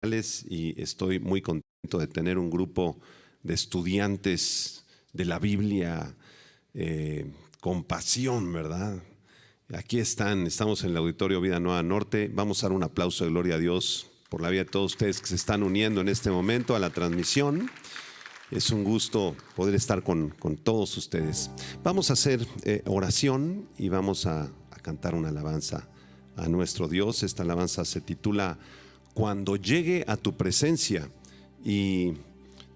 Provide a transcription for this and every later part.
y estoy muy contento de tener un grupo de estudiantes de la Biblia con pasión, ¿verdad? Aquí estamos en el Auditorio Vida Nueva Norte. Vamos a dar un aplauso de gloria a Dios por la vida de todos ustedes que se están uniendo en este momento a la transmisión. Es un gusto poder estar con todos ustedes. Vamos a hacer oración y vamos a cantar una alabanza a nuestro Dios. Esta alabanza se titula Cuando llegue a tu presencia y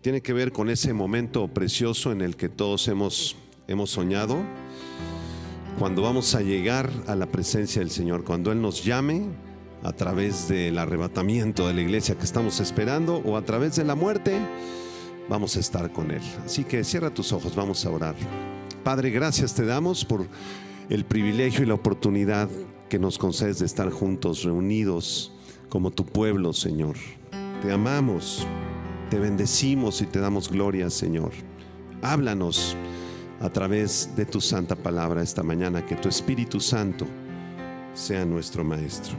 tiene que ver con ese momento precioso en el que todos hemos soñado, cuando vamos a llegar a la presencia del Señor, cuando Él nos llame a través del arrebatamiento de la iglesia que estamos esperando o a través de la muerte, vamos a estar con Él. Así que cierra tus ojos, vamos a orar. Padre, gracias te damos por el privilegio y la oportunidad que nos concedes de estar juntos, reunidos como tu pueblo, Señor. Te amamos, te bendecimos y te damos gloria, Señor. Háblanos a través de tu santa palabra esta mañana, que tu Espíritu Santo sea nuestro Maestro.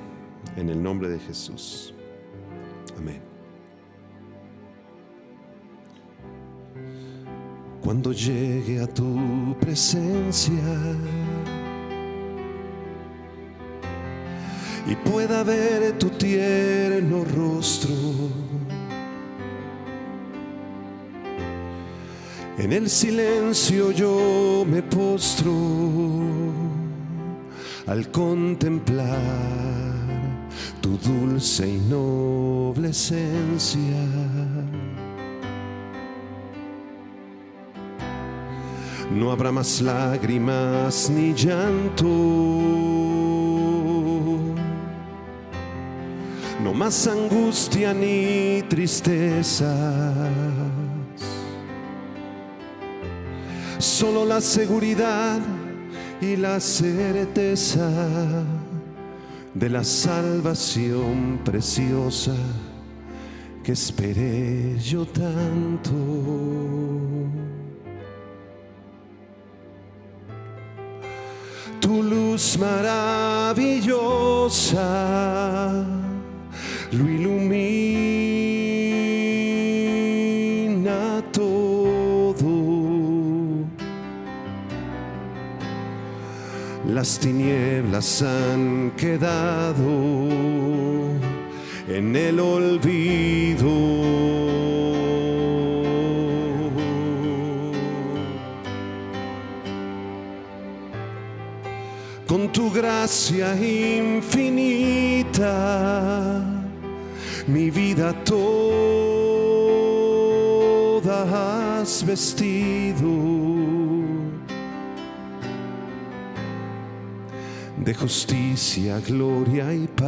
En el nombre de Jesús. Amén. Cuando llegue a tu presencia y pueda ver tu tierno rostro, en el silencio yo me postro al contemplar tu dulce y noble esencia. No habrá más lágrimas ni llanto, no más angustia ni tristezas, solo la seguridad y la certeza de la salvación preciosa que esperé yo tanto. Tu luz maravillosa lo ilumina todo. Las tinieblas han quedado en el olvido. Con tu gracia infinita, mi vida toda has vestido de justicia, gloria y paz,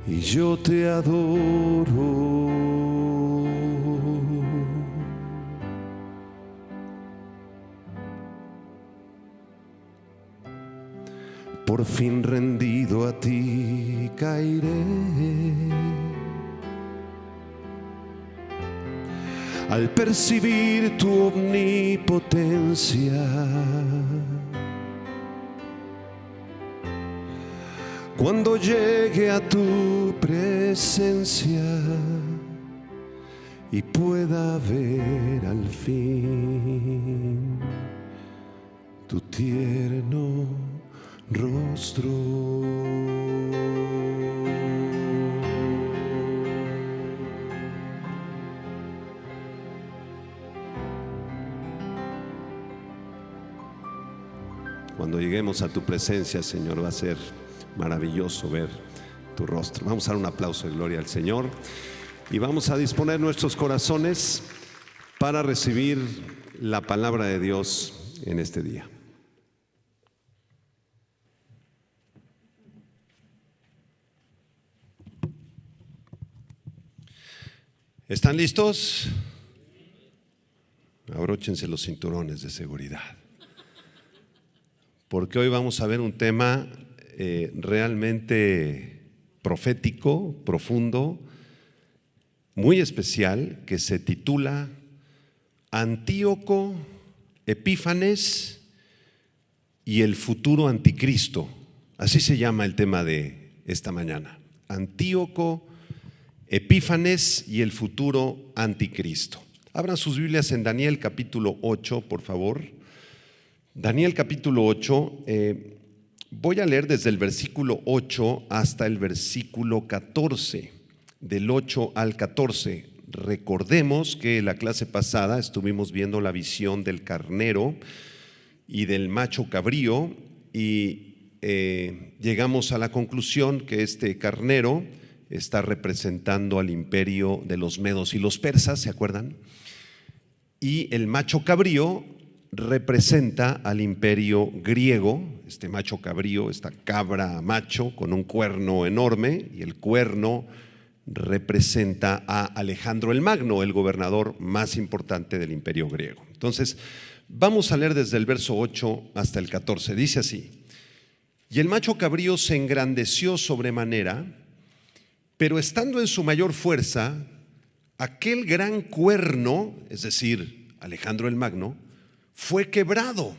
y yo te adoro. Por fin rendido a ti caeré, al percibir tu omnipotencia. Cuando llegue a tu presencia y pueda ver al fin tu tierno rostro. Cuando lleguemos a tu presencia, Señor, va a ser maravilloso ver tu rostro. Vamos a dar un aplauso de gloria al Señor y vamos a disponer nuestros corazones para recibir la palabra de Dios en este día. ¿Están listos? Abróchense los cinturones de seguridad, porque hoy vamos a ver un tema realmente profético, profundo, muy especial, que se titula Antíoco Epífanes y el futuro anticristo. Así se llama el tema de esta mañana. Antíoco, Epífanes y el futuro anticristo. Abran sus Biblias en Daniel capítulo 8, por favor. Daniel capítulo 8, voy a leer desde el versículo 8 hasta el versículo 14, del 8 al 14. Recordemos que la clase pasada estuvimos viendo la visión del carnero y del macho cabrío y llegamos a la conclusión que este carnero está representando al imperio de los medos y los persas, ¿se acuerdan? Y el macho cabrío representa al imperio griego. Este macho cabrío, esta cabra macho con un cuerno enorme, y el cuerno representa a Alejandro el Magno, el gobernador más importante del imperio griego. Entonces, vamos a leer desde el verso 8 hasta el 14. Dice así: y el macho cabrío se engrandeció sobremanera, pero estando en su mayor fuerza, aquel gran cuerno, es decir, Alejandro el Magno, fue quebrado.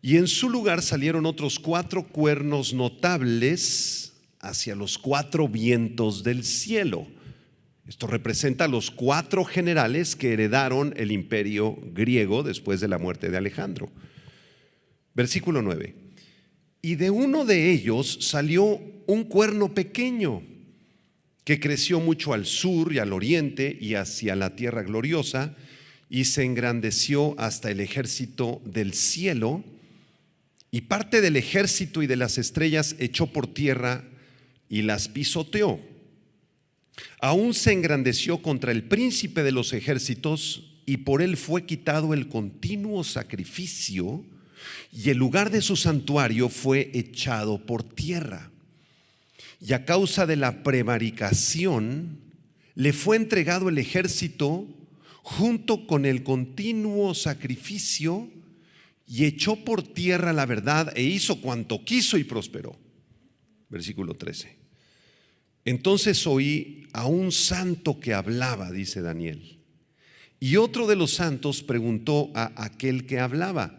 Y en su lugar salieron otros 4 cuernos notables hacia los 4 vientos del cielo. Esto representa a los 4 generales que heredaron el imperio griego después de la muerte de Alejandro. Versículo 9. Y de uno de ellos salió un cuerno pequeño que creció mucho al sur y al oriente y hacia la tierra gloriosa, y se engrandeció hasta el ejército del cielo, y parte del ejército y de las estrellas echó por tierra y las pisoteó. Aún se engrandeció contra el príncipe de los ejércitos, y por él fue quitado el continuo sacrificio, y el lugar de su santuario fue echado por tierra. Y a causa de la prevaricación le fue entregado el ejército junto con el continuo sacrificio, y echó por tierra la verdad e hizo cuanto quiso y prosperó. Versículo 13. Entonces oí a un santo que hablaba, dice Daniel, y otro de los santos preguntó a aquel que hablaba: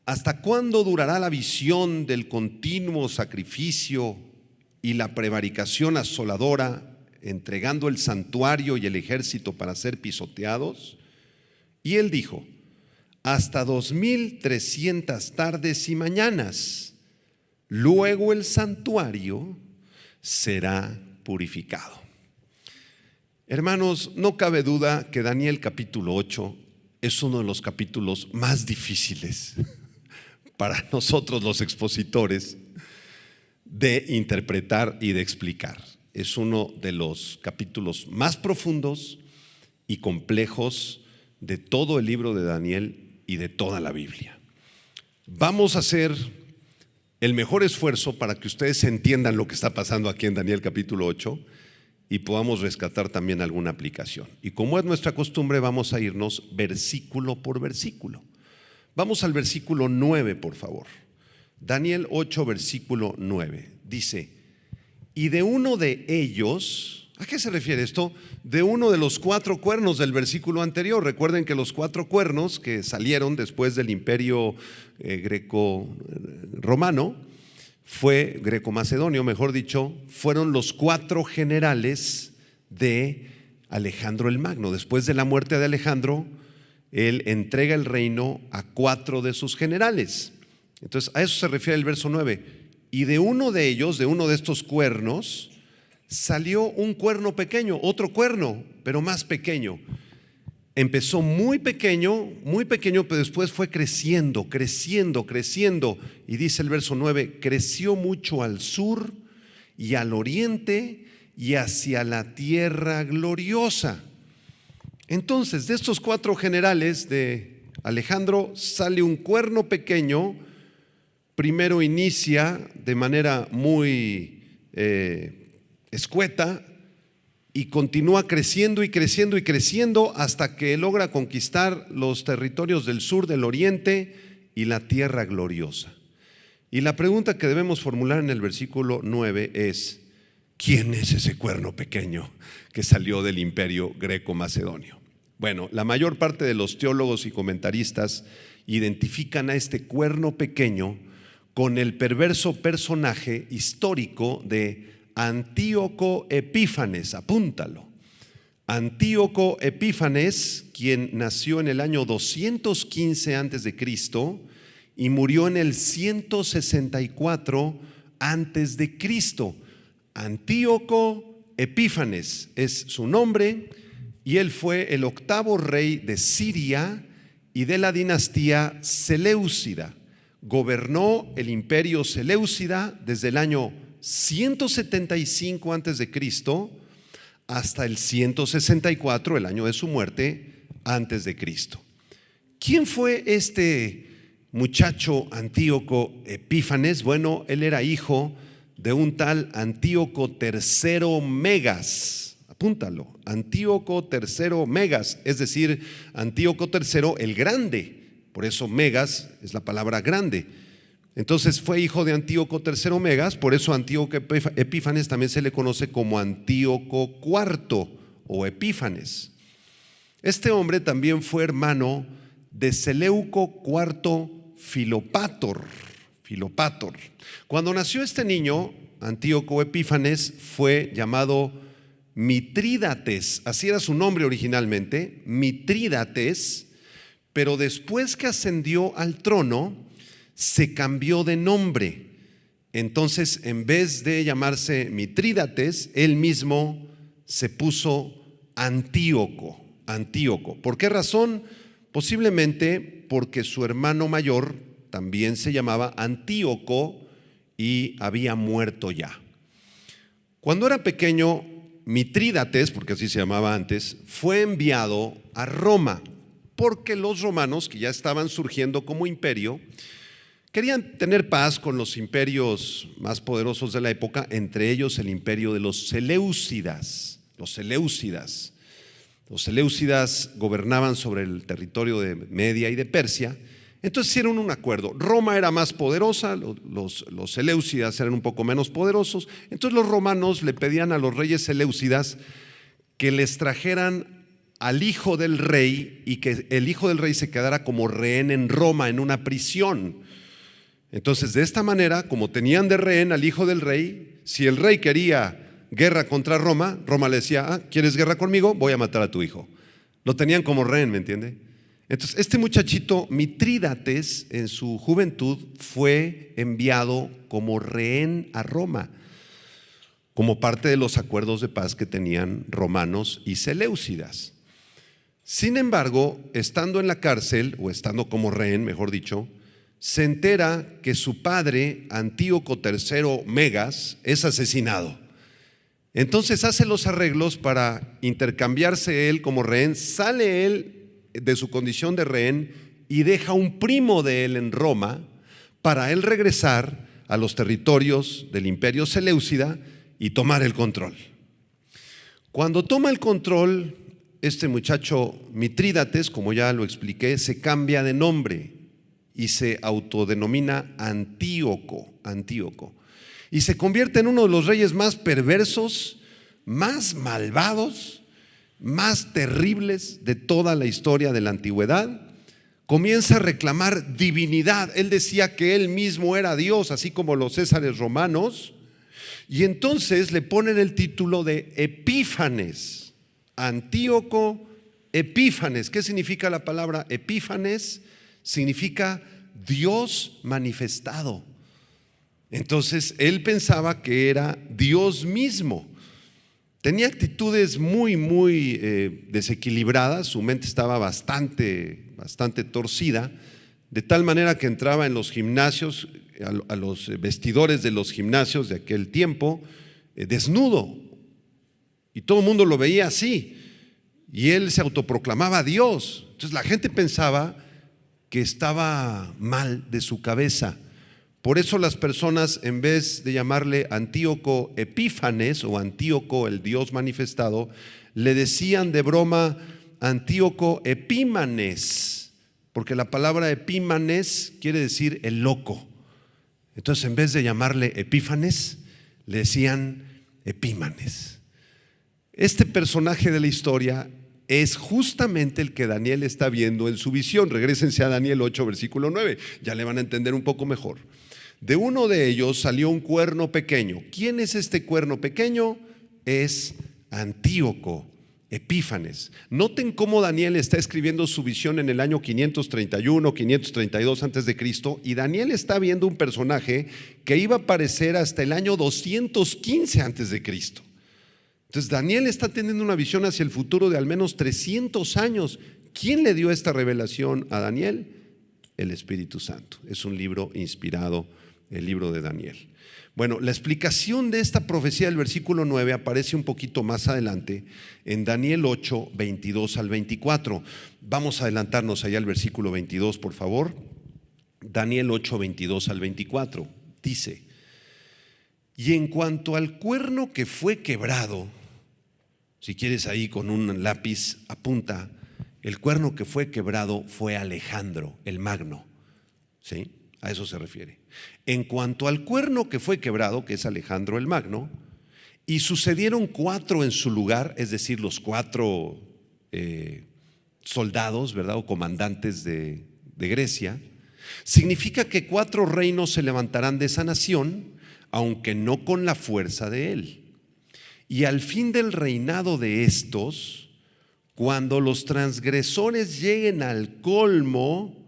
¿hasta cuándo durará la visión del continuo sacrificio y la prevaricación asoladora, entregando el santuario y el ejército para ser pisoteados? Y él dijo: hasta 2300 tardes y mañanas, luego el santuario será purificado. Hermanos, no cabe duda que Daniel capítulo 8 es uno de los capítulos más difíciles para nosotros los expositores de interpretar y de explicar. Es uno de los capítulos más profundos y complejos de todo el libro de Daniel y de toda la Biblia. Vamos a hacer el mejor esfuerzo para que ustedes entiendan lo que está pasando aquí en Daniel capítulo 8 y podamos rescatar también alguna aplicación. Y como es nuestra costumbre, vamos a irnos versículo por versículo. Vamos al versículo 9, por favor. Daniel 8, versículo 9. Dice: y de uno de ellos, ¿a qué se refiere esto? De uno de los 4 cuernos del versículo anterior. Recuerden que los 4 cuernos que salieron después del imperio greco-romano, fue greco-macedonio, mejor dicho, fueron los 4 generales de Alejandro el Magno. Después de la muerte de Alejandro, él entrega el reino a 4 de sus generales. Entonces a eso se refiere el verso 9. Y de uno de ellos, de uno de estos cuernos, salió un cuerno pequeño, otro cuerno, pero más pequeño. Empezó muy pequeño, pero después fue creciendo. Y dice el verso 9: creció mucho al sur y al oriente y hacia la tierra gloriosa. Entonces, de estos 4 generales de Alejandro sale un cuerno pequeño. Primero inicia de manera muy escueta y continúa creciendo hasta que logra conquistar los territorios del sur, del oriente y la tierra gloriosa. Y la pregunta que debemos formular en el versículo 9 es: ¿quién es ese cuerno pequeño que salió del imperio greco-macedonio? Bueno, la mayor parte de los teólogos y comentaristas identifican a este cuerno pequeño con el perverso personaje histórico de Antíoco Epífanes, apúntalo. Antíoco Epífanes, quien nació en el año 215 a.C. y murió en el 164 a.C. Antíoco Epífanes es su nombre, y él fue el 8º rey de Siria y de la dinastía Seleucida. Gobernó el imperio Seleucida desde el año 175 a.C. hasta el 164, el año de su muerte, antes de Cristo. ¿Quién fue este muchacho Antíoco Epífanes? Bueno, él era hijo de un tal Antíoco III Megas. Apúntalo, Antíoco III Megas, es decir, Antíoco III el Grande. Por eso Megas es la palabra grande. Entonces fue hijo de Antíoco III Megas, por eso Antíoco Epífanes también se le conoce como Antíoco IV o Epífanes. Este hombre también fue hermano de Seleuco IV Filopator. Cuando nació este niño, Antíoco Epífanes fue llamado Mitrídates, así era su nombre originalmente, Mitrídates, pero después que ascendió al trono, se cambió de nombre. Entonces, en vez de llamarse Mitrídates, él mismo se puso Antíoco. ¿Por qué razón? Posiblemente porque su hermano mayor también se llamaba Antíoco y había muerto ya. Cuando era pequeño, Mitrídates, porque así se llamaba antes, fue enviado a Roma, porque los romanos, que ya estaban surgiendo como imperio, querían tener paz con los imperios más poderosos de la época, entre ellos el imperio de los Seleucidas. Los Seleucidas gobernaban sobre el territorio de Media y de Persia. Entonces hicieron un acuerdo. Roma era más poderosa, los Seleucidas eran un poco menos poderosos. Entonces los romanos le pedían a los reyes Seleucidas que les trajeran al hijo del rey y que el hijo del rey se quedara como rehén en Roma, en una prisión. Entonces, de esta manera, como tenían de rehén al hijo del rey, si el rey quería guerra contra Roma, Roma le decía: ¿quieres guerra conmigo? Voy a matar a tu hijo. Lo tenían como rehén, ¿me entiende? Entonces, este muchachito Mitrídates, en su juventud, fue enviado como rehén a Roma, como parte de los acuerdos de paz que tenían romanos y seleucidas. Sin embargo, estando en la cárcel, o estando como rehén, mejor dicho, se entera que su padre, Antíoco III Megas, es asesinado. Entonces hace los arreglos para intercambiarse él como rehén, sale él de su condición de rehén y deja un primo de él en Roma para él regresar a los territorios del imperio seleucida y tomar el control. Cuando toma el control, este muchacho Mitrídates, como ya lo expliqué, se cambia de nombre y se autodenomina Antíoco, y se convierte en uno de los reyes más perversos, más malvados, más terribles de toda la historia de la antigüedad. Comienza a reclamar divinidad. Él decía que él mismo era Dios, así como los césares romanos, y entonces le ponen el título de Epífanes. Antíoco Epífanes. ¿Qué significa la palabra Epífanes? Significa Dios manifestado. Entonces él pensaba que era Dios mismo. Tenía actitudes muy desequilibradas. Su mente estaba bastante torcida, de tal manera que entraba en los gimnasios, a los vestidores de los gimnasios de aquel tiempo, desnudo, y todo el mundo lo veía así, y él se autoproclamaba Dios. Entonces la gente pensaba que estaba mal de su cabeza. Por eso las personas, en vez de llamarle Antíoco Epífanes o Antíoco el Dios manifestado, le decían de broma Antíoco Epímanes, porque la palabra Epímanes quiere decir el loco. Entonces, en vez de llamarle Epífanes, le decían Epímanes. Este personaje de la historia es justamente el que Daniel está viendo en su visión. Regrésense a Daniel 8, versículo 9, ya le van a entender un poco mejor. De uno de ellos salió un cuerno pequeño. ¿Quién es este cuerno pequeño? Es Antíoco Epífanes. Noten cómo Daniel está escribiendo su visión en el año 531, 532 antes de Cristo, y Daniel está viendo un personaje que iba a aparecer hasta el año 215 antes de Cristo. Entonces Daniel está teniendo una visión hacia el futuro de al menos 300 años. ¿Quién le dio esta revelación a Daniel? El Espíritu Santo. Es un libro inspirado, el libro de Daniel. Bueno, la explicación de esta profecía del versículo 9 aparece un poquito más adelante en Daniel 8, 22 al 24. Vamos a adelantarnos allá al versículo 22, por favor. Daniel 8, 22 al 24. Dice: y en cuanto al cuerno que fue quebrado, si quieres ahí con un lápiz apunta, el cuerno que fue quebrado fue Alejandro el Magno. ¿Sí? A eso se refiere. En cuanto al cuerno que fue quebrado, que es Alejandro el Magno, y sucedieron 4 en su lugar, es decir, los 4 soldados, ¿verdad? O comandantes de Grecia, significa que 4 reinos se levantarán de esa nación, aunque no con la fuerza de él. Y al fin del reinado de estos, cuando los transgresores lleguen al colmo,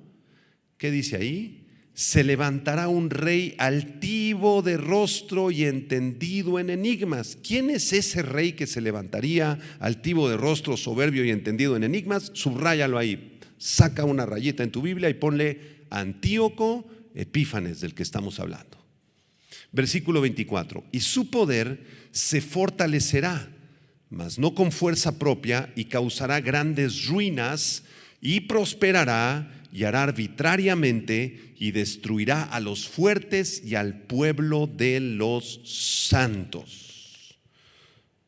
¿qué dice ahí? Se levantará un rey altivo de rostro y entendido en enigmas. ¿Quién es ese rey que se levantaría altivo de rostro, soberbio y entendido en enigmas? Subráyalo ahí, saca una rayita en tu Biblia y ponle Antíoco Epífanes, del que estamos hablando. Versículo 24: y su poder se fortalecerá, mas no con fuerza propia, y causará grandes ruinas, y prosperará y hará arbitrariamente, y destruirá a los fuertes y al pueblo de los santos.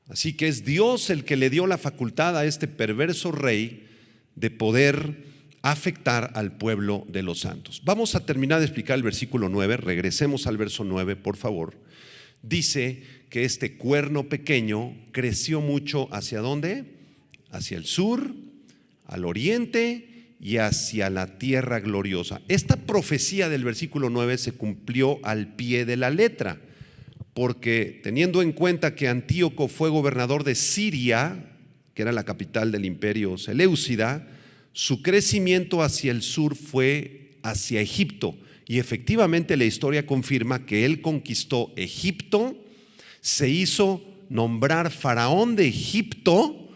Así que es Dios el que le dio la facultad a este perverso rey de poder afectar al pueblo de los santos. Vamos a terminar de explicar el versículo 9, regresemos al verso 9, por favor. Dice que este cuerno pequeño creció mucho, ¿hacia dónde? Hacia el sur, al oriente y hacia la tierra gloriosa. Esta profecía del versículo 9 se cumplió al pie de la letra, porque teniendo en cuenta que Antíoco fue gobernador de Siria, que era la capital del imperio Seleucida, su crecimiento hacia el sur fue hacia Egipto, y efectivamente la historia confirma que él conquistó Egipto, se hizo nombrar faraón de Egipto,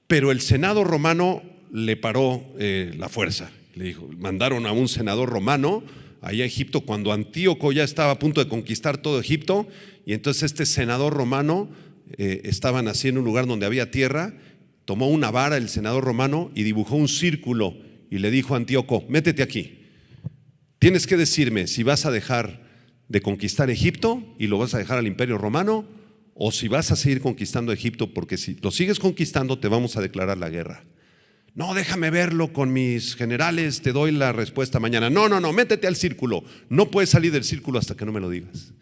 pero el Senado romano le paró la fuerza. Le dijo, mandaron a un senador romano allá a Egipto cuando Antíoco ya estaba a punto de conquistar todo Egipto, y entonces este senador romano estaban así en un lugar donde había tierra, tomó una vara el senador romano y dibujó un círculo y le dijo a Antíoco: métete aquí, tienes que decirme si vas a dejar de conquistar Egipto y lo vas a dejar al imperio romano, o si vas a seguir conquistando Egipto, porque si lo sigues conquistando te vamos a declarar la guerra. No, déjame verlo con mis generales, te doy la respuesta mañana. No, métete al círculo, no puedes salir del círculo hasta que no me lo digas.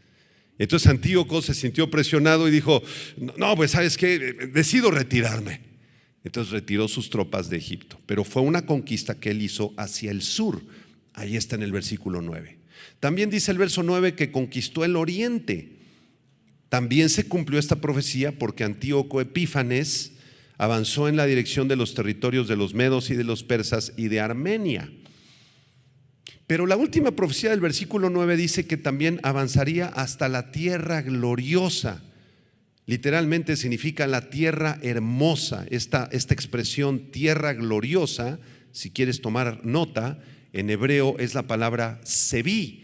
Entonces Antíoco se sintió presionado y dijo: no, pues ¿sabes qué? Decido retirarme. Entonces retiró sus tropas de Egipto, pero fue una conquista que él hizo hacia el sur. Ahí está en el versículo 9. También dice el verso 9 que conquistó el oriente. También se cumplió esta profecía porque Antíoco Epífanes avanzó en la dirección de los territorios de los medos y de los persas y de Armenia. Pero la última profecía del versículo 9 dice que también avanzaría hasta la tierra gloriosa. Literalmente significa la tierra hermosa. Esta expresión tierra gloriosa, si quieres tomar nota, en hebreo es la palabra seví,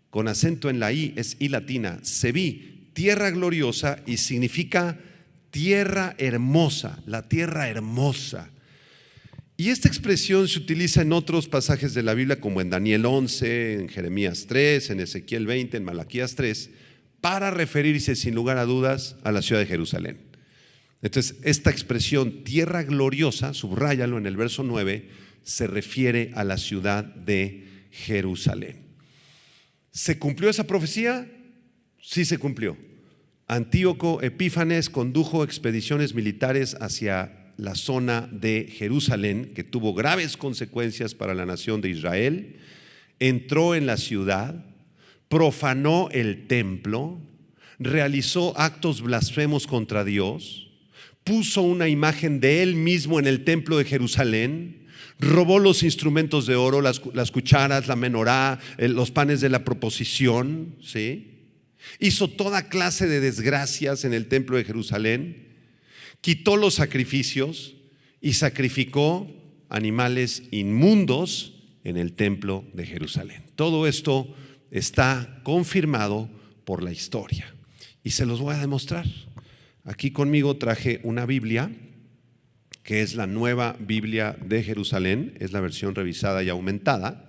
con acento en la i, es i latina, seví, tierra gloriosa, y significa tierra hermosa, la tierra hermosa. Y esta expresión se utiliza en otros pasajes de la Biblia, como en Daniel 11, en Jeremías 3, en Ezequiel 20, en Malaquías 3, para referirse sin lugar a dudas a la ciudad de Jerusalén. Entonces, esta expresión tierra gloriosa, subráyalo en el verso 9, se refiere a la ciudad de Jerusalén. ¿Se cumplió esa profecía? Sí se cumplió. Antíoco Epífanes condujo expediciones militares hacia la zona de Jerusalén, que tuvo graves consecuencias para la nación de Israel. Entró en la ciudad, profanó el templo, realizó actos blasfemos contra Dios, puso una imagen de él mismo en el templo de Jerusalén, robó los instrumentos de oro, las cucharas, la menorá, los panes de la proposición, ¿sí? Hizo toda clase de desgracias en el templo de Jerusalén, quitó los sacrificios y sacrificó animales inmundos en el templo de Jerusalén. Todo esto está confirmado por la historia y se los voy a demostrar. Aquí conmigo traje una Biblia que es la Nueva Biblia de Jerusalén, es la versión revisada y aumentada.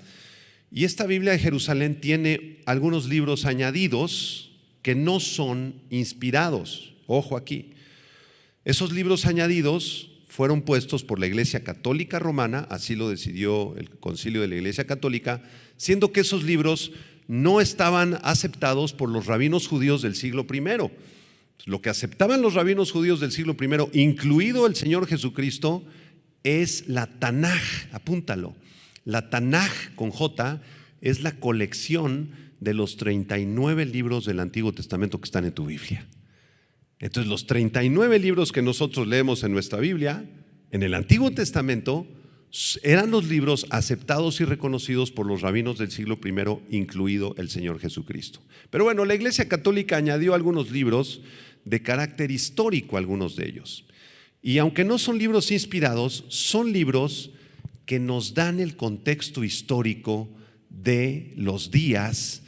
Y esta Biblia de Jerusalén tiene algunos libros añadidos que no son inspirados. Ojo aquí. Esos libros añadidos fueron puestos por la Iglesia Católica Romana, así lo decidió el Concilio de la Iglesia Católica, siendo que esos libros no estaban aceptados por los rabinos judíos del siglo I. Lo que aceptaban los rabinos judíos del siglo I, incluido el Señor Jesucristo, es la Tanaj, apúntalo. La Tanaj con J es la colección de los 39 libros del Antiguo Testamento que están en tu Biblia. Entonces los 39 libros que nosotros leemos en nuestra Biblia, en el Antiguo Testamento, eran los libros aceptados y reconocidos por los rabinos del siglo I, incluido el Señor Jesucristo. Pero bueno, la Iglesia Católica añadió algunos libros de carácter histórico, algunos de ellos. Y aunque no son libros inspirados, son libros que nos dan el contexto histórico de los días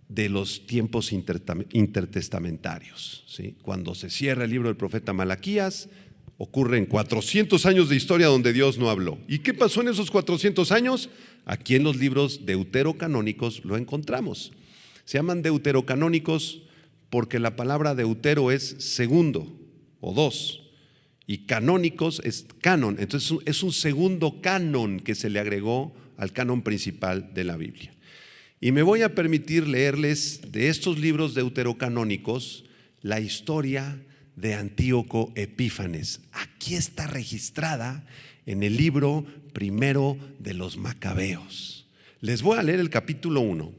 de los tiempos intertestamentarios, ¿sí? Cuando se cierra el libro del profeta Malaquías, ocurren 400 años de historia donde Dios no habló. ¿Y qué pasó en esos 400 años? Aquí en los libros deuterocanónicos lo encontramos. Se llaman deuterocanónicos porque la palabra deutero es segundo o dos, y canónicos es canon. Entonces es un segundo canon que se le agregó al canon principal de la Biblia. Y me voy a permitir leerles de estos libros deuterocanónicos la historia de Antíoco Epífanes. Aquí está registrada en el libro primero de los Macabeos. Les voy a leer el capítulo 1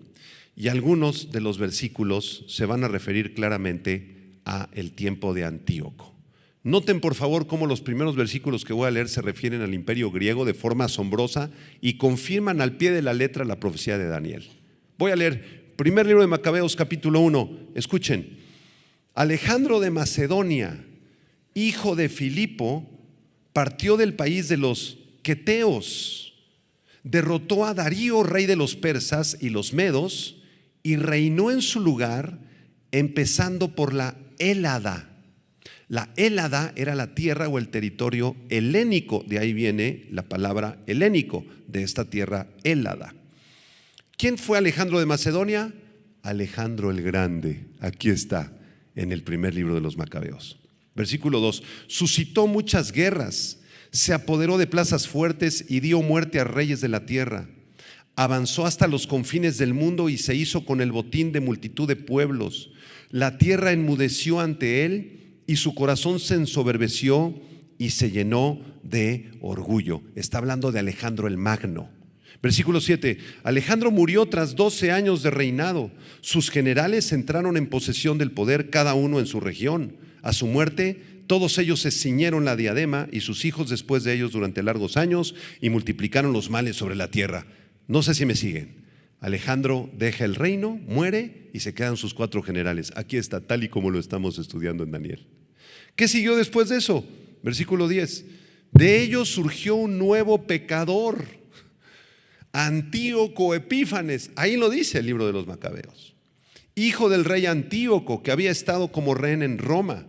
y algunos de los versículos se van a referir claramente a el tiempo de Antíoco. Noten por favor cómo los primeros versículos que voy a leer se refieren al imperio griego de forma asombrosa y confirman al pie de la letra la profecía de Daniel. Voy a leer primer libro de Macabeos capítulo 1, escuchen. Alejandro de Macedonia, hijo de Filipo, partió del país de los queteos, derrotó a Darío, rey de los persas y los medos, y reinó en su lugar, empezando por la Hélada. La Hélada era la tierra o el territorio helénico, de ahí viene la palabra helénico, de esta tierra Hélada. ¿Quién fue Alejandro de Macedonia? Alejandro el Grande, aquí está, en el primer libro de los Macabeos. Versículo 2, suscitó muchas guerras, se apoderó de plazas fuertes y dio muerte a reyes de la tierra. Avanzó hasta los confines del mundo y se hizo con el botín de multitud de pueblos. La tierra enmudeció ante él y su corazón se ensoberbeció y se llenó de orgullo. Está hablando de Alejandro el Magno. Versículo 7, Alejandro murió tras 12 años de reinado. Sus generales entraron en posesión del poder, cada uno en su región. A su muerte, todos ellos se ciñeron la diadema y sus hijos después de ellos durante largos años y multiplicaron los males sobre la tierra. No sé si me siguen. Alejandro deja el reino, muere y se quedan sus 4 generales. Aquí está, tal y como lo estamos estudiando en Daniel. ¿Qué siguió después de eso? Versículo 10, de ellos surgió un nuevo pecador, Antíoco Epífanes, ahí lo dice el libro de los Macabeos, hijo del rey Antíoco, que había estado como rehén en Roma.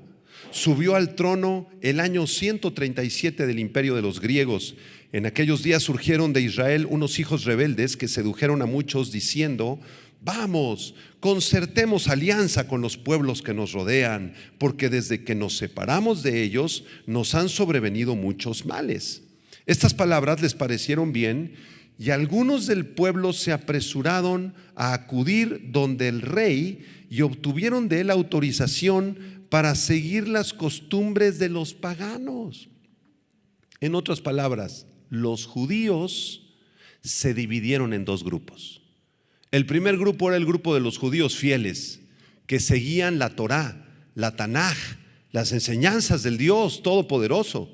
Subió al trono el año 137 del imperio de los griegos. En aquellos días surgieron de Israel unos hijos rebeldes que sedujeron a muchos diciendo: vamos, concertemos alianza con los pueblos que nos rodean, porque desde que nos separamos de ellos nos han sobrevenido muchos males. Estas palabras les parecieron bien y algunos del pueblo se apresuraron a acudir donde el rey y obtuvieron de él autorización para seguir las costumbres de los paganos. En otras palabras, los judíos se dividieron en 2 grupos. El primer grupo era el grupo de los judíos fieles, que seguían la Torá, la Tanaj, las enseñanzas del Dios Todopoderoso.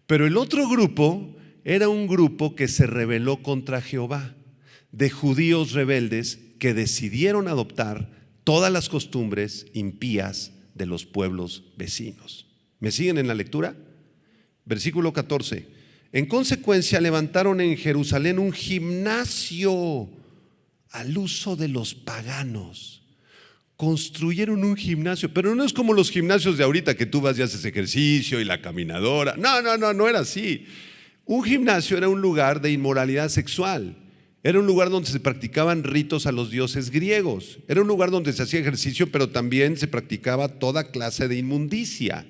Pero el otro grupo era un grupo que se rebeló contra Jehová, de judíos rebeldes que decidieron adoptar todas las costumbres impías de los pueblos vecinos. ¿Me siguen en la lectura? Versículo 14. En consecuencia levantaron en Jerusalén un gimnasio al uso de los paganos. Construyeron un gimnasio, pero no es como los gimnasios de ahorita que tú vas y haces ejercicio y la caminadora. No era así. Un gimnasio era un lugar de inmoralidad sexual. Era un lugar donde se practicaban ritos a los dioses griegos. Era un lugar donde se hacía ejercicio, pero también se practicaba toda clase de inmundicia.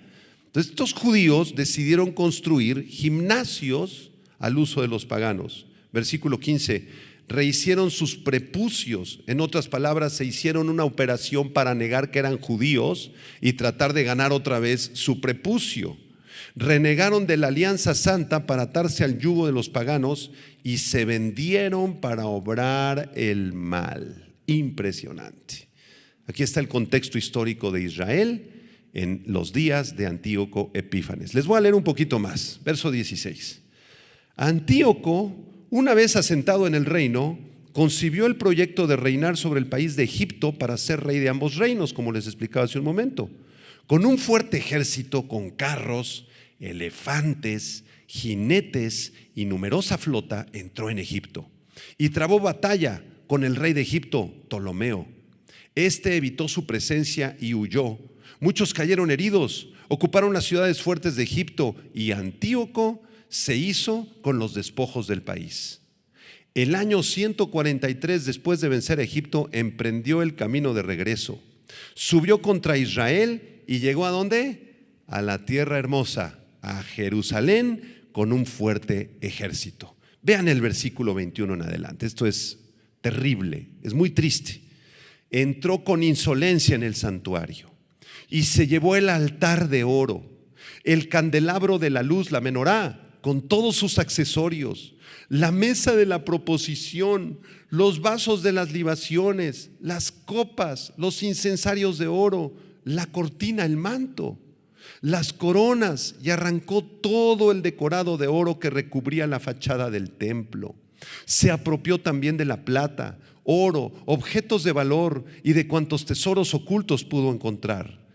Entonces, estos judíos decidieron construir gimnasios al uso de los paganos. Versículo 15. Rehicieron sus prepucios. En otras palabras, se hicieron una operación para negar que eran judíos y tratar de ganar otra vez su prepucio. Renegaron de la alianza santa para atarse al yugo de los paganos y se vendieron para obrar el mal. Impresionante. Aquí está el contexto histórico de Israel en los días de Antíoco Epífanes. Les voy a leer un poquito más. Verso 16. Antíoco, una vez asentado en el reino, concibió el proyecto de reinar sobre el país de Egipto para ser rey de ambos reinos, como les explicaba hace un momento. Con un fuerte ejército, con carros, elefantes, jinetes y numerosa flota, entró en Egipto y trabó batalla con el rey de Egipto, Ptolomeo. Este evitó su presencia y huyó. Muchos cayeron heridos, ocuparon las ciudades fuertes de Egipto y Antíoco se hizo con los despojos del país. El año 143 después de vencer a Egipto, emprendió el camino de regreso. Subió contra Israel y llegó ¿a dónde? A la tierra hermosa, a Jerusalén, con un fuerte ejército. Vean el versículo 21 en adelante. Esto es terrible, es muy triste. Entró con insolencia en el santuario y se llevó el altar de oro, el candelabro de la luz, la menorá, con todos sus accesorios, la mesa de la proposición, los vasos de las libaciones, las copas, los incensarios de oro, la cortina, el manto, las coronas, y arrancó todo el decorado de oro que recubría la fachada del templo. Se apropió también de la plata, oro, objetos de valor y de cuantos tesoros ocultos pudo encontrar.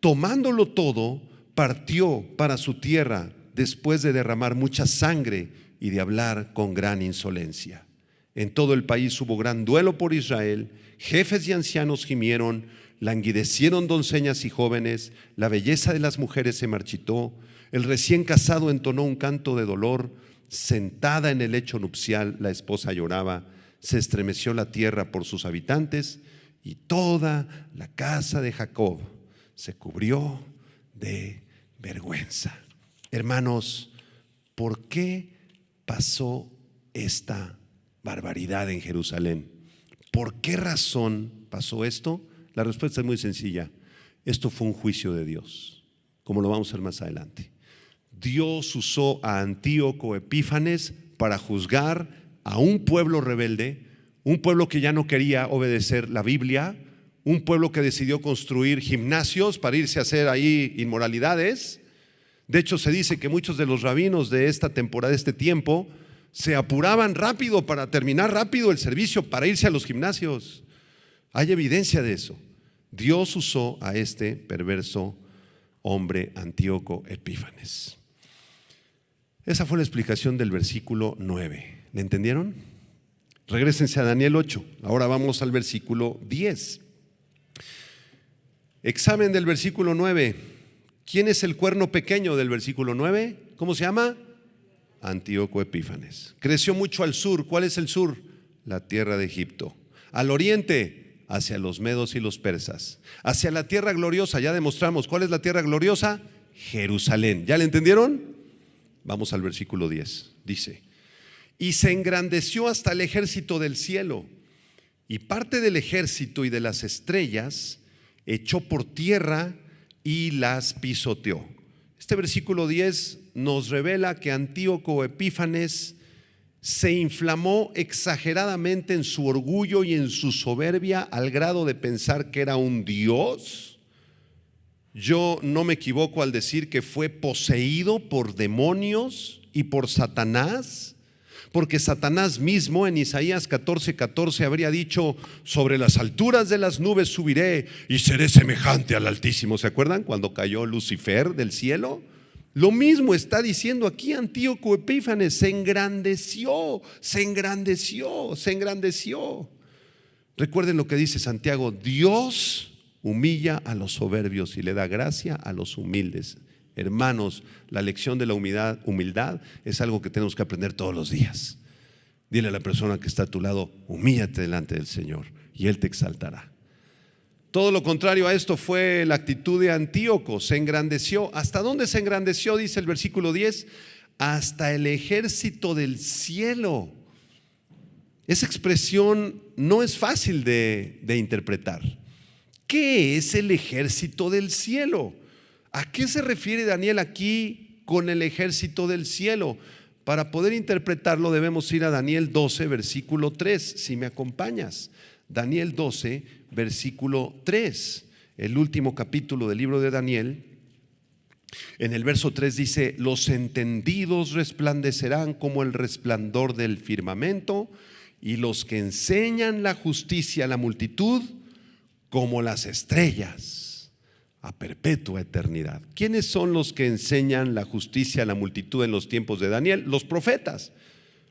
Tomándolo todo, partió para su tierra después de derramar mucha sangre y de hablar con gran insolencia. En todo el país hubo gran duelo por Israel. Jefes y ancianos gimieron, languidecieron doncellas y jóvenes, la belleza de las mujeres se marchitó, el recién casado entonó un canto de dolor, sentada en el lecho nupcial la esposa lloraba, se estremeció la tierra por sus habitantes y toda la casa de Jacob se cubrió de vergüenza. Hermanos, ¿por qué pasó esta barbaridad en Jerusalén? ¿Por qué razón pasó esto? La respuesta es muy sencilla. Esto fue un juicio de Dios, como lo vamos a ver más adelante. Dios usó a Antíoco Epífanes para juzgar a un pueblo rebelde, un pueblo que ya no quería obedecer la Biblia, un pueblo que decidió construir gimnasios para irse a hacer ahí inmoralidades. De hecho, se dice que muchos de los rabinos de esta temporada, de este tiempo, se apuraban rápido para terminar rápido el servicio para irse a los gimnasios. Hay evidencia de eso. Dios usó a este perverso hombre, Antíoco Epífanes. Esa fue la explicación del versículo 9. ¿Le entendieron? Regrésense a Daniel 8. Ahora vamos al versículo 10. Examen del versículo 9. ¿Quién es el cuerno pequeño del versículo 9? ¿Cómo se llama? Antíoco Epífanes. Creció mucho al sur. ¿Cuál es el sur? La tierra de Egipto. Al oriente, hacia los medos y los persas. Hacia la tierra gloriosa, ya demostramos. ¿Cuál es la tierra gloriosa? Jerusalén. ¿Ya le entendieron? Vamos al versículo 10. Dice: y se engrandeció hasta el ejército del cielo, y parte del ejército y de las estrellas echó por tierra y las pisoteó. Este versículo 10 nos revela que Antíoco Epífanes se inflamó exageradamente en su orgullo y en su soberbia al grado de pensar que era un dios. Yo no me equivoco al decir que fue poseído por demonios y por Satanás, porque Satanás mismo en Isaías 14:14 habría dicho: sobre las alturas de las nubes subiré y seré semejante al Altísimo. ¿Se acuerdan cuando cayó Lucifer del cielo? Lo mismo está diciendo aquí Antíoco Epífanes: se engrandeció. Recuerden lo que dice Santiago: Dios humilla a los soberbios y le da gracia a los humildes. Hermanos, la lección de la humildad es algo que tenemos que aprender todos los días. Dile a la persona que está a tu lado: humíllate delante del Señor y Él te exaltará. Todo lo contrario a esto fue la actitud de Antíoco. Se engrandeció. ¿Hasta dónde se engrandeció? Dice el versículo 10: hasta el ejército del cielo. Esa expresión no es fácil de interpretar. ¿Qué es el ejército del cielo? ¿A qué se refiere Daniel aquí con el ejército del cielo? Para poder interpretarlo debemos ir a Daniel 12, versículo 3, si me acompañas. Daniel 12, versículo 3, el último capítulo del libro de Daniel. En el verso 3 dice: los entendidos resplandecerán como el resplandor del firmamento, y los que enseñan la justicia a la multitud como las estrellas a perpetua eternidad. ¿Quiénes son los que enseñan la justicia a la multitud en los tiempos de Daniel? Los profetas,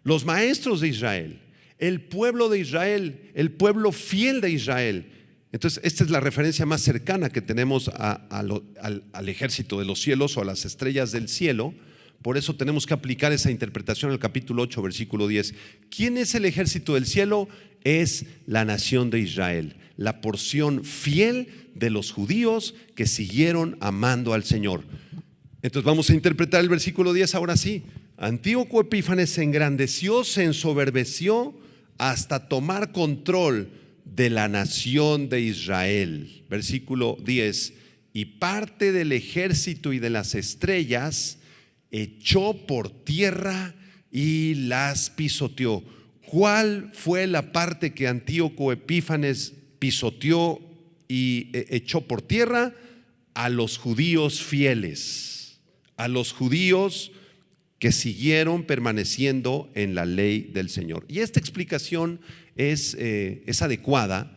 los maestros de Israel, el pueblo de Israel, el pueblo fiel de Israel. Entonces esta es la referencia más cercana que tenemos al ejército de los cielos o a las estrellas del cielo. Por eso tenemos que aplicar esa interpretación al capítulo 8, versículo 10. ¿Quién es el ejército del cielo? Es la nación de Israel, la porción fiel de los judíos que siguieron amando al Señor. Entonces vamos a interpretar el versículo 10 ahora sí. Antíoco Epífanes se engrandeció, se ensoberbeció hasta tomar control de la nación de Israel. Versículo 10: y parte del ejército y de las estrellas echó por tierra y las pisoteó. ¿Cuál fue la parte que Antíoco Epífanes pisoteó y echó por tierra? A los judíos fieles, a los judíos que siguieron permaneciendo en la ley del Señor. Y esta explicación es adecuada,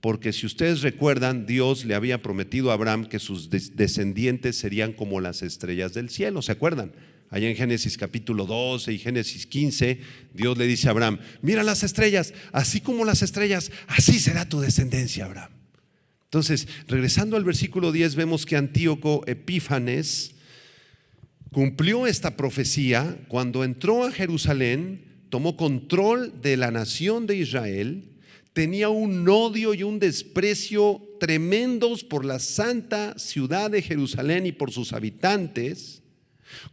porque si ustedes recuerdan, Dios le había prometido a Abraham que sus descendientes serían como las estrellas del cielo. ¿Se acuerdan? Allá en Génesis capítulo 12 y Génesis 15, Dios le dice a Abraham: mira las estrellas, así como las estrellas, así será tu descendencia, Abraham. Entonces, regresando al versículo 10, vemos que Antíoco Epífanes cumplió esta profecía cuando entró a Jerusalén, tomó control de la nación de Israel, tenía un odio y un desprecio tremendos por la santa ciudad de Jerusalén y por sus habitantes.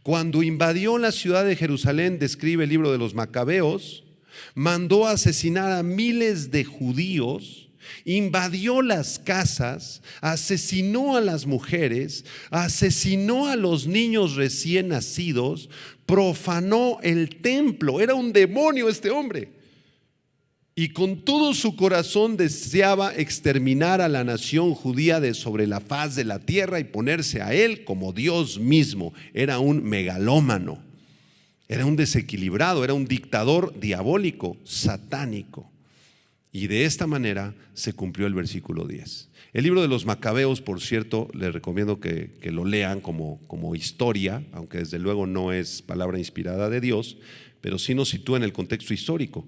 Cuando invadió la ciudad de Jerusalén, describe el libro de los Macabeos, mandó asesinar a miles de judíos, invadió las casas, asesinó a las mujeres, asesinó a los niños recién nacidos, profanó el templo. Era un demonio este hombre. Y con todo su corazón deseaba exterminar a la nación judía de sobre la faz de la tierra y ponerse a él como Dios mismo. Era un megalómano, era un desequilibrado, era un dictador diabólico, satánico. Y de esta manera se cumplió el versículo 10. El libro de los Macabeos, por cierto, les recomiendo que lo lean como historia, aunque desde luego no es palabra inspirada de Dios, pero sí nos sitúa en el contexto histórico.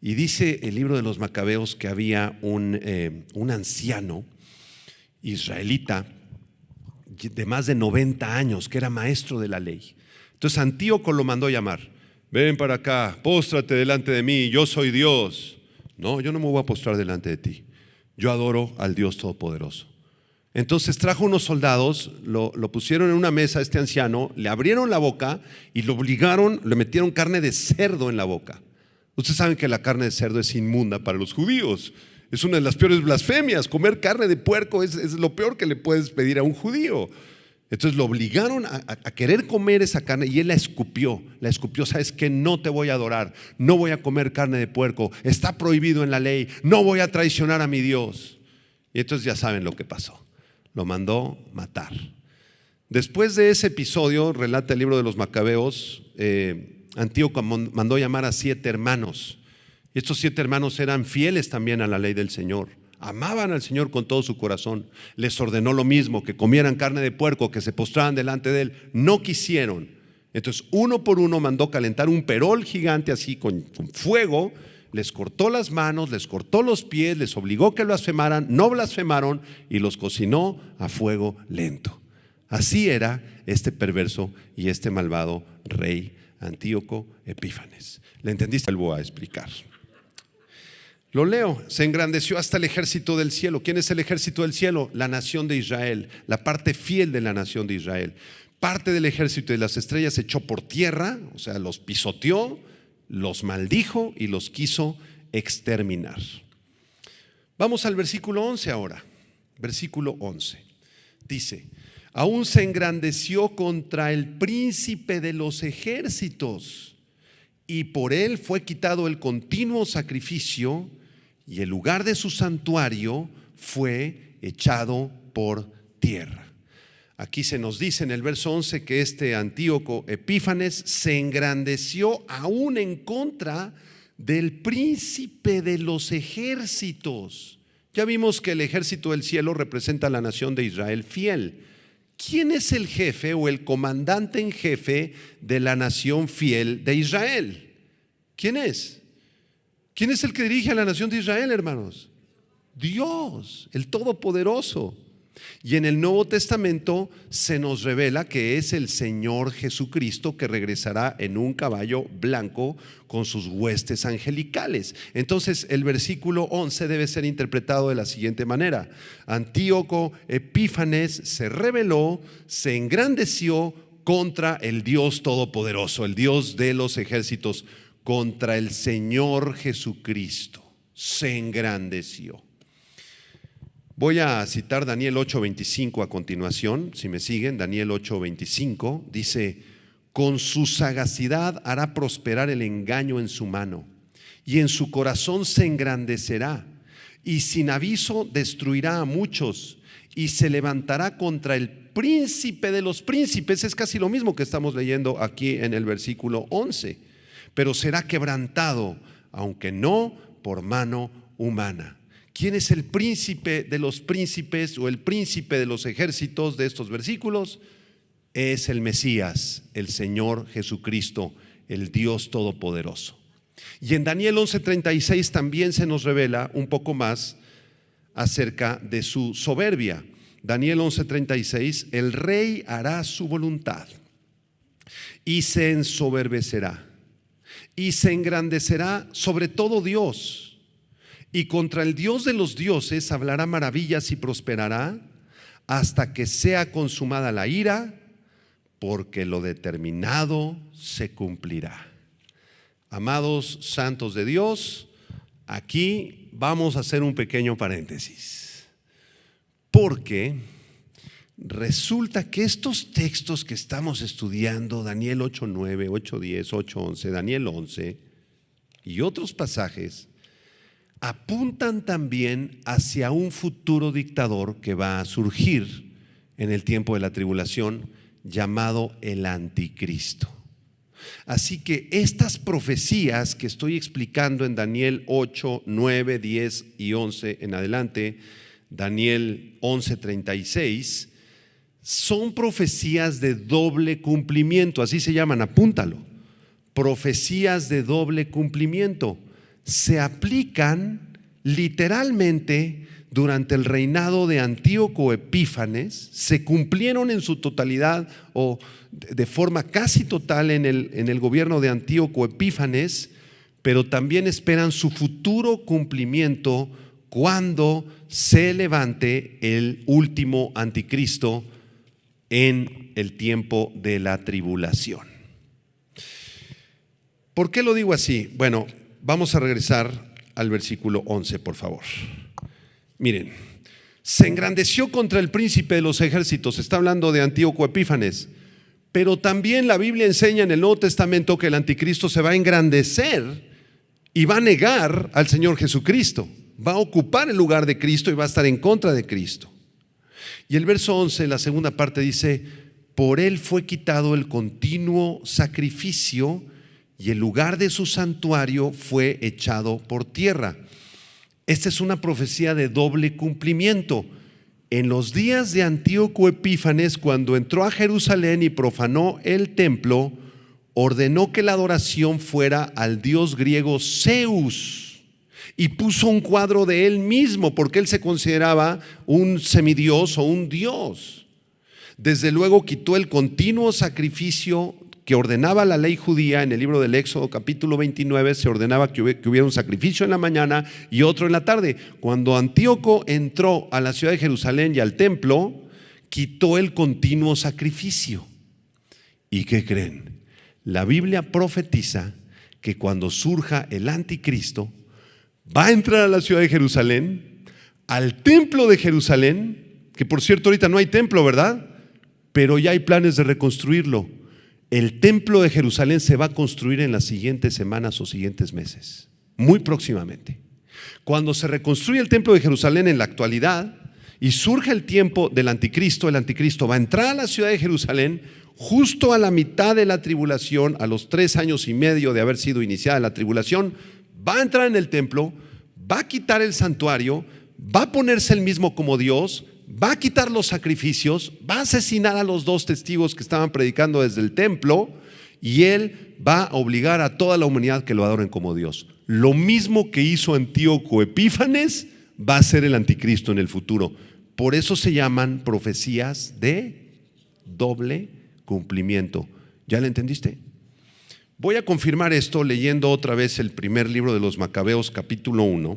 Y dice el libro de los Macabeos que había un anciano israelita de más de 90 años que era maestro de la ley. Entonces Antíoco lo mandó llamar: ven para acá, póstrate delante de mí, yo soy Dios. No, yo no me voy a postrar delante de ti, yo adoro al Dios Todopoderoso. Entonces trajo unos soldados, lo pusieron en una mesa a este anciano, le abrieron la boca y lo obligaron, le metieron carne de cerdo en la boca. Ustedes saben que la carne de cerdo es inmunda para los judíos. Es una de las peores blasfemias. Comer carne de puerco es lo peor que le puedes pedir a un judío. Entonces lo obligaron a querer comer esa carne y él la escupió. ¿Sabes qué? No te voy a adorar, no voy a comer carne de puerco, está prohibido en la ley, no voy a traicionar a mi Dios. Y entonces ya saben lo que pasó, lo mandó matar. Después de ese episodio, relata el libro de los Macabeos, Antíoco mandó llamar a 7 hermanos. Y estos 7 hermanos eran fieles también a la ley del Señor. Amaban al Señor con todo su corazón. Les ordenó lo mismo, que comieran carne de puerco, que se postraran delante de él. No quisieron. Entonces uno por uno mandó calentar un perol gigante así con fuego. Les cortó las manos, les cortó los pies, les obligó que blasfemaran. No blasfemaron y los cocinó a fuego lento. Así era este perverso y este malvado rey Antíoco Epífanes. ¿Le entendiste? Vuelvo a explicar. Lo leo. Se engrandeció hasta el ejército del cielo. ¿Quién es el ejército del cielo? La nación de Israel, la parte fiel de la nación de Israel. Parte del ejército de las estrellas se echó por tierra, o sea, los pisoteó, los maldijo y los quiso exterminar. Vamos al versículo 11 ahora. Versículo 11. Dice: aún se engrandeció contra el príncipe de los ejércitos, y por él fue quitado el continuo sacrificio, y el lugar de su santuario fue echado por tierra. Aquí se nos dice en el verso 11 que este Antíoco Epífanes se engrandeció aún en contra del príncipe de los ejércitos. Ya vimos que el ejército del cielo representa a la nación de Israel fiel. ¿Quién es el jefe o el comandante en jefe de la nación fiel de Israel? ¿Quién es? ¿Quién es el que dirige a la nación de Israel, hermanos? Dios, el Todopoderoso. Y en el Nuevo Testamento se nos revela que es el Señor Jesucristo, que regresará en un caballo blanco con sus huestes angelicales. Entonces el versículo 11 debe ser interpretado de la siguiente manera: Antíoco Epífanes se rebeló, se engrandeció contra el Dios Todopoderoso, el Dios de los ejércitos, contra el Señor Jesucristo. Se engrandeció. Voy a citar Daniel 8:25 a continuación, si me siguen. Daniel 8:25 dice: con su sagacidad hará prosperar el engaño en su mano, y en su corazón se engrandecerá, y sin aviso destruirá a muchos, y se levantará contra el príncipe de los príncipes. Es casi lo mismo que estamos leyendo aquí en el versículo 11. Pero será quebrantado, aunque no por mano humana. ¿Quién es el príncipe de los príncipes o el príncipe de los ejércitos de estos versículos? Es el Mesías, el Señor Jesucristo, el Dios Todopoderoso. Y en Daniel 11:36 también se nos revela un poco más acerca de su soberbia. Daniel 11:36: el rey hará su voluntad y se ensoberbecerá y se engrandecerá sobre todo Dios, y contra el Dios de los dioses hablará maravillas y prosperará hasta que sea consumada la ira, porque lo determinado se cumplirá. Amados santos de Dios, aquí vamos a hacer un pequeño paréntesis, porque resulta que estos textos que estamos estudiando, Daniel 8:9, 8:10, 8:11, Daniel 11 y otros pasajes, apuntan también hacia un futuro dictador que va a surgir en el tiempo de la tribulación, llamado el Anticristo. Así que estas profecías que estoy explicando en Daniel 8, 9, 10 y 11 en adelante, Daniel 11:36, son profecías de doble cumplimiento, así se llaman, apúntalo. Profecías de doble cumplimiento. Se aplican literalmente durante el reinado de Antíoco Epífanes, se cumplieron en su totalidad o de forma casi total en el gobierno de Antíoco Epífanes, pero también esperan su futuro cumplimiento cuando se levante el último anticristo en el tiempo de la tribulación. ¿Por qué lo digo así? Bueno, vamos a regresar al versículo 11, por favor. Miren, Se engrandeció contra el príncipe de los ejércitos. Está hablando de Antíoco Epífanes. Pero también la Biblia enseña en el Nuevo Testamento que el anticristo se va a engrandecer y va a negar al Señor Jesucristo. Va a ocupar el lugar de Cristo y va a estar en contra de Cristo. Y el verso 11, la segunda parte dice: por él fue quitado el continuo sacrificio y el lugar de su santuario fue echado por tierra. Esta es una profecía de doble cumplimiento. En los días de Antíoco Epífanes, cuando entró a Jerusalén y profanó el templo, ordenó que la adoración fuera al dios griego Zeus y puso un cuadro de él mismo porque él se consideraba un semidios o un dios. Desde luego quitó el continuo sacrificio que ordenaba la ley judía. En el libro del Éxodo capítulo 29 se ordenaba que hubiera un sacrificio en la mañana y otro en la tarde. Cuando Antíoco entró a la ciudad de Jerusalén y al templo, quitó el continuo sacrificio. ¿Y qué creen? La Biblia profetiza que cuando surja el anticristo, va a entrar a la ciudad de Jerusalén, al templo de Jerusalén, que por cierto ahorita no hay templo, ¿verdad? Pero ya hay planes de reconstruirlo. El templo de Jerusalén se va a construir en las siguientes semanas o siguientes meses, muy próximamente. Cuando se reconstruye el templo de Jerusalén en la actualidad y surge el tiempo del anticristo, el anticristo va a entrar a la ciudad de Jerusalén justo a la mitad de la tribulación, a los 3 años y medio de haber sido iniciada la tribulación. Va a entrar en el templo, va a quitar el santuario, va a ponerse él mismo como Dios, va a quitar los sacrificios, va a asesinar a los 2 testigos que estaban predicando desde el templo y él va a obligar a toda la humanidad que lo adoren como Dios. Lo mismo que hizo Antíoco Epífanes va a hacer el anticristo en el futuro. Por eso se llaman profecías de doble cumplimiento. ¿Ya le entendiste? Voy a confirmar esto leyendo otra vez el primer libro de los Macabeos, capítulo 1.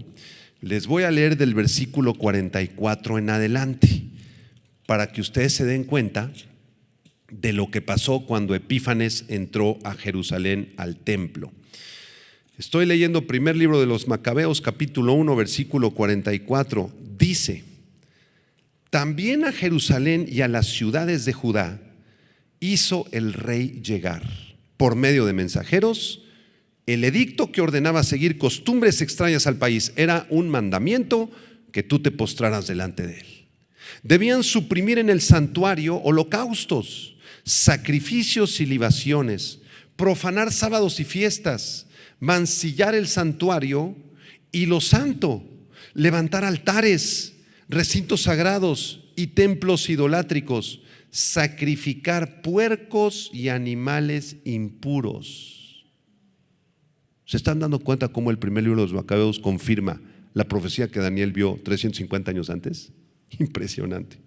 Les voy a leer del versículo 44 en adelante para que ustedes se den cuenta de lo que pasó cuando Epífanes entró a Jerusalén al templo. Estoy leyendo primer libro de los Macabeos, capítulo 1, versículo 44. Dice: también a Jerusalén y a las ciudades de Judá hizo el rey llegar, por medio de mensajeros, el edicto que ordenaba seguir costumbres extrañas al país. Era un mandamiento que tú te postraras delante de él. Debían suprimir en el santuario holocaustos, sacrificios y libaciones, profanar sábados y fiestas, mancillar el santuario y lo santo, levantar altares, recintos sagrados y templos idolátricos, sacrificar puercos y animales impuros. ¿Se están dando cuenta cómo el primer libro de los Macabeos confirma la profecía que Daniel vio 350 años antes? Impresionante.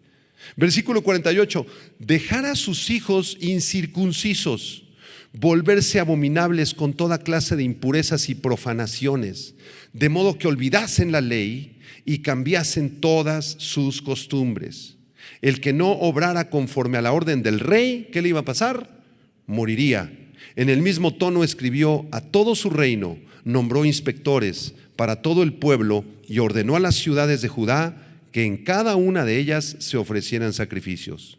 Versículo 48: dejar a sus hijos incircuncisos, volverse abominables con toda clase de impurezas y profanaciones, de modo que olvidasen la ley y cambiasen todas sus costumbres. El que no obrara conforme a la orden del rey, ¿qué le iba a pasar? Moriría. En el mismo tono escribió a todo su reino, nombró inspectores para todo el pueblo y ordenó a las ciudades de Judá que en cada una de ellas se ofrecieran sacrificios.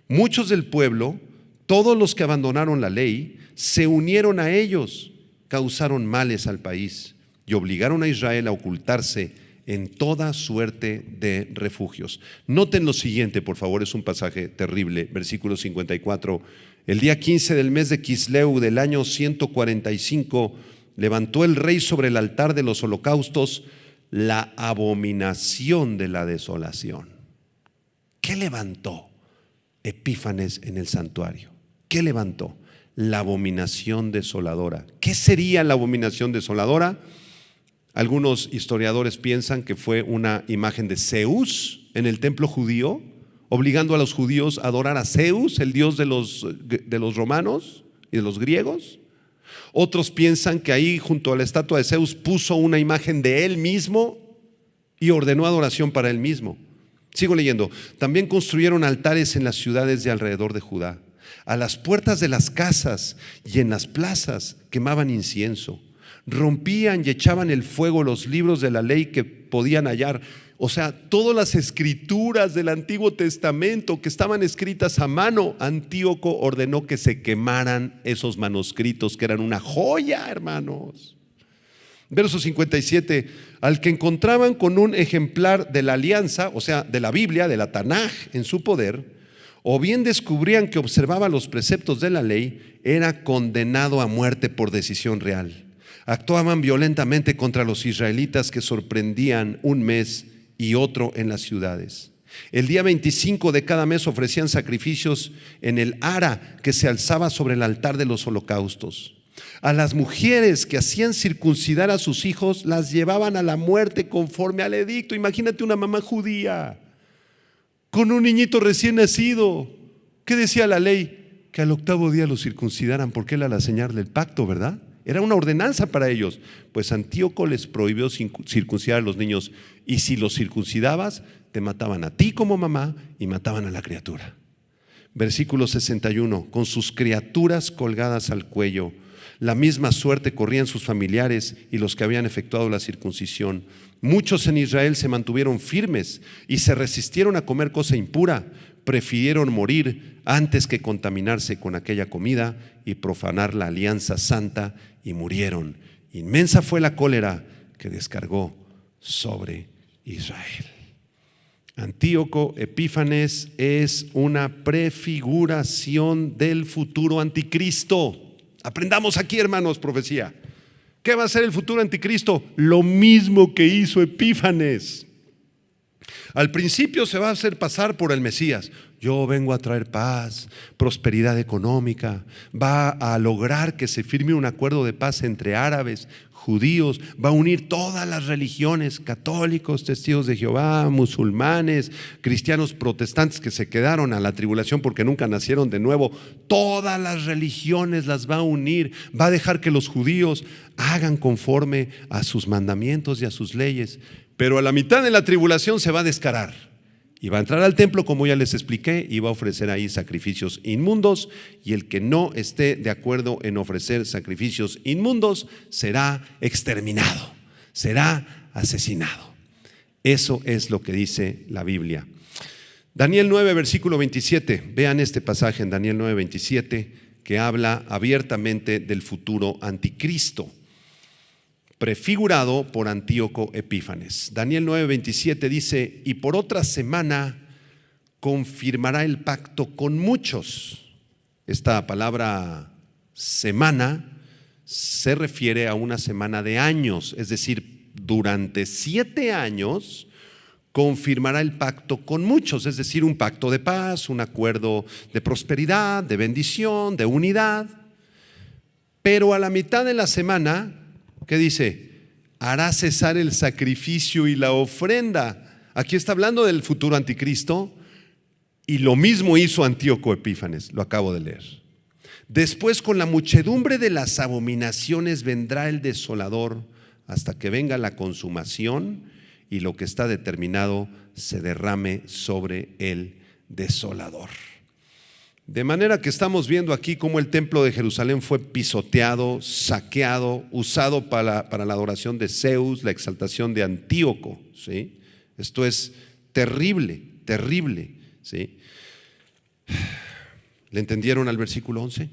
Muchos del pueblo, todos los que abandonaron la ley, se unieron a ellos, causaron males al país y obligaron a Israel a ocultarse en toda suerte de refugios. Noten lo siguiente, por favor, es un pasaje terrible, versículo 54. El día 15 del mes de Quisleu del año 145, levantó el rey sobre el altar de los holocaustos la abominación de la desolación. ¿Qué levantó Epífanes en el santuario? ¿Qué levantó? La abominación desoladora. ¿Qué sería la abominación desoladora? Algunos historiadores piensan que fue una imagen de Zeus en el templo judío, obligando a los judíos a adorar a Zeus, el dios de los romanos y de los griegos. Otros piensan que ahí junto a la estatua de Zeus puso una imagen de él mismo y ordenó adoración para él mismo. Sigo leyendo. También construyeron altares en las ciudades de alrededor de Judá. A las puertas de las casas y en las plazas quemaban incienso. Rompían y echaban el fuego los libros de la ley que podían hallar. O sea, todas las escrituras del Antiguo Testamento que estaban escritas a mano, Antíoco ordenó que se quemaran esos manuscritos que eran una joya, hermanos. Verso 57, al que encontraban con un ejemplar de la alianza, o sea, de la Biblia, de la Tanaj en su poder, o bien descubrían que observaba los preceptos de la ley, era condenado a muerte por decisión real. Actuaban violentamente contra los israelitas que sorprendían un mes y otro en las ciudades. El día 25 de cada mes ofrecían sacrificios en el ara que se alzaba sobre el altar de los holocaustos. A las mujeres que hacían circuncidar a sus hijos las llevaban a la muerte conforme al edicto. Imagínate una mamá judía con un niñito recién nacido. ¿Qué decía la ley? Que al octavo día lo circuncidaran, porque era la señal del pacto, ¿verdad? Era una ordenanza para ellos. Pues Antíoco les prohibió circuncidar a los niños, y si los circuncidabas, te mataban a ti como mamá y mataban a la criatura. Versículo 61, con sus criaturas colgadas al cuello. La misma suerte corrían sus familiares y los que habían efectuado la circuncisión. Muchos en Israel se mantuvieron firmes y se resistieron a comer cosa impura. Prefirieron morir antes que contaminarse con aquella comida y profanar la alianza santa, y murieron. Inmensa fue la cólera que descargó sobre Israel. Antíoco Epífanes es una prefiguración del futuro anticristo. Aprendamos aquí, hermanos, profecía. ¿Qué va a ser el futuro anticristo? Lo mismo que hizo Epífanes. Al principio se va a hacer pasar por el Mesías. Yo vengo a traer paz, prosperidad económica. Va a lograr que se firme un acuerdo de paz entre árabes, judíos. Va a unir todas las religiones, católicos, testigos de Jehová, musulmanes, cristianos protestantes que se quedaron a la tribulación porque nunca nacieron de nuevo. Todas las religiones las va a unir. Va a dejar que los judíos hagan conforme a sus mandamientos y a sus leyes. Pero a la mitad de la tribulación se va a descarar y va a entrar al templo, como ya les expliqué, y va a ofrecer ahí sacrificios inmundos, y el que no esté de acuerdo en ofrecer sacrificios inmundos será exterminado, será asesinado. Eso es lo que dice la Biblia. Daniel 9, versículo 27, vean este pasaje en Daniel 9, 27, que habla abiertamente del futuro anticristo, prefigurado por Antíoco Epífanes. Daniel 9:27 dice: y por otra semana confirmará el pacto con muchos. Esta palabra semana se refiere a una semana de años, es decir, durante 7 años confirmará el pacto con muchos, es decir, un pacto de paz, un acuerdo de prosperidad, de bendición, de unidad. Pero a la mitad de la semana, ¿qué dice? Hará cesar el sacrificio y la ofrenda. Aquí está hablando del futuro anticristo, y lo mismo hizo Antíoco Epífanes, lo acabo de leer. Después, con la muchedumbre de las abominaciones vendrá el desolador, hasta que venga la consumación y lo que está determinado se derrame sobre el desolador. De manera que estamos viendo aquí cómo el templo de Jerusalén fue pisoteado, saqueado, usado para la adoración de Zeus, la exaltación de Antíoco, ¿sí? Esto es terrible, terrible, ¿sí? ¿Le entendieron al versículo 11?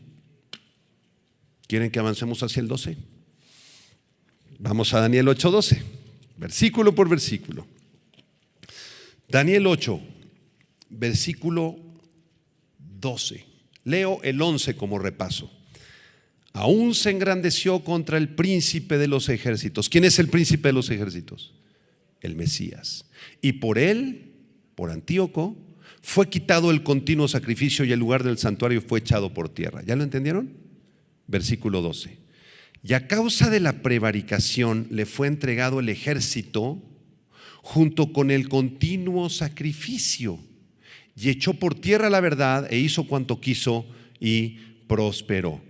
¿Quieren que avancemos hacia el 12? Vamos a Daniel 8:12, versículo por versículo. Daniel 8, versículo 12. Leo el 11 como repaso. Aún se engrandeció contra el príncipe de los ejércitos. ¿Quién es el príncipe de los ejércitos? El Mesías. Y por él, por Antíoco, fue quitado el continuo sacrificio y el lugar del santuario fue echado por tierra. ¿Ya lo entendieron? Versículo 12. Y a causa de la prevaricación le fue entregado el ejército junto con el continuo sacrificio, y echó por tierra la verdad e hizo cuanto quiso y prosperó.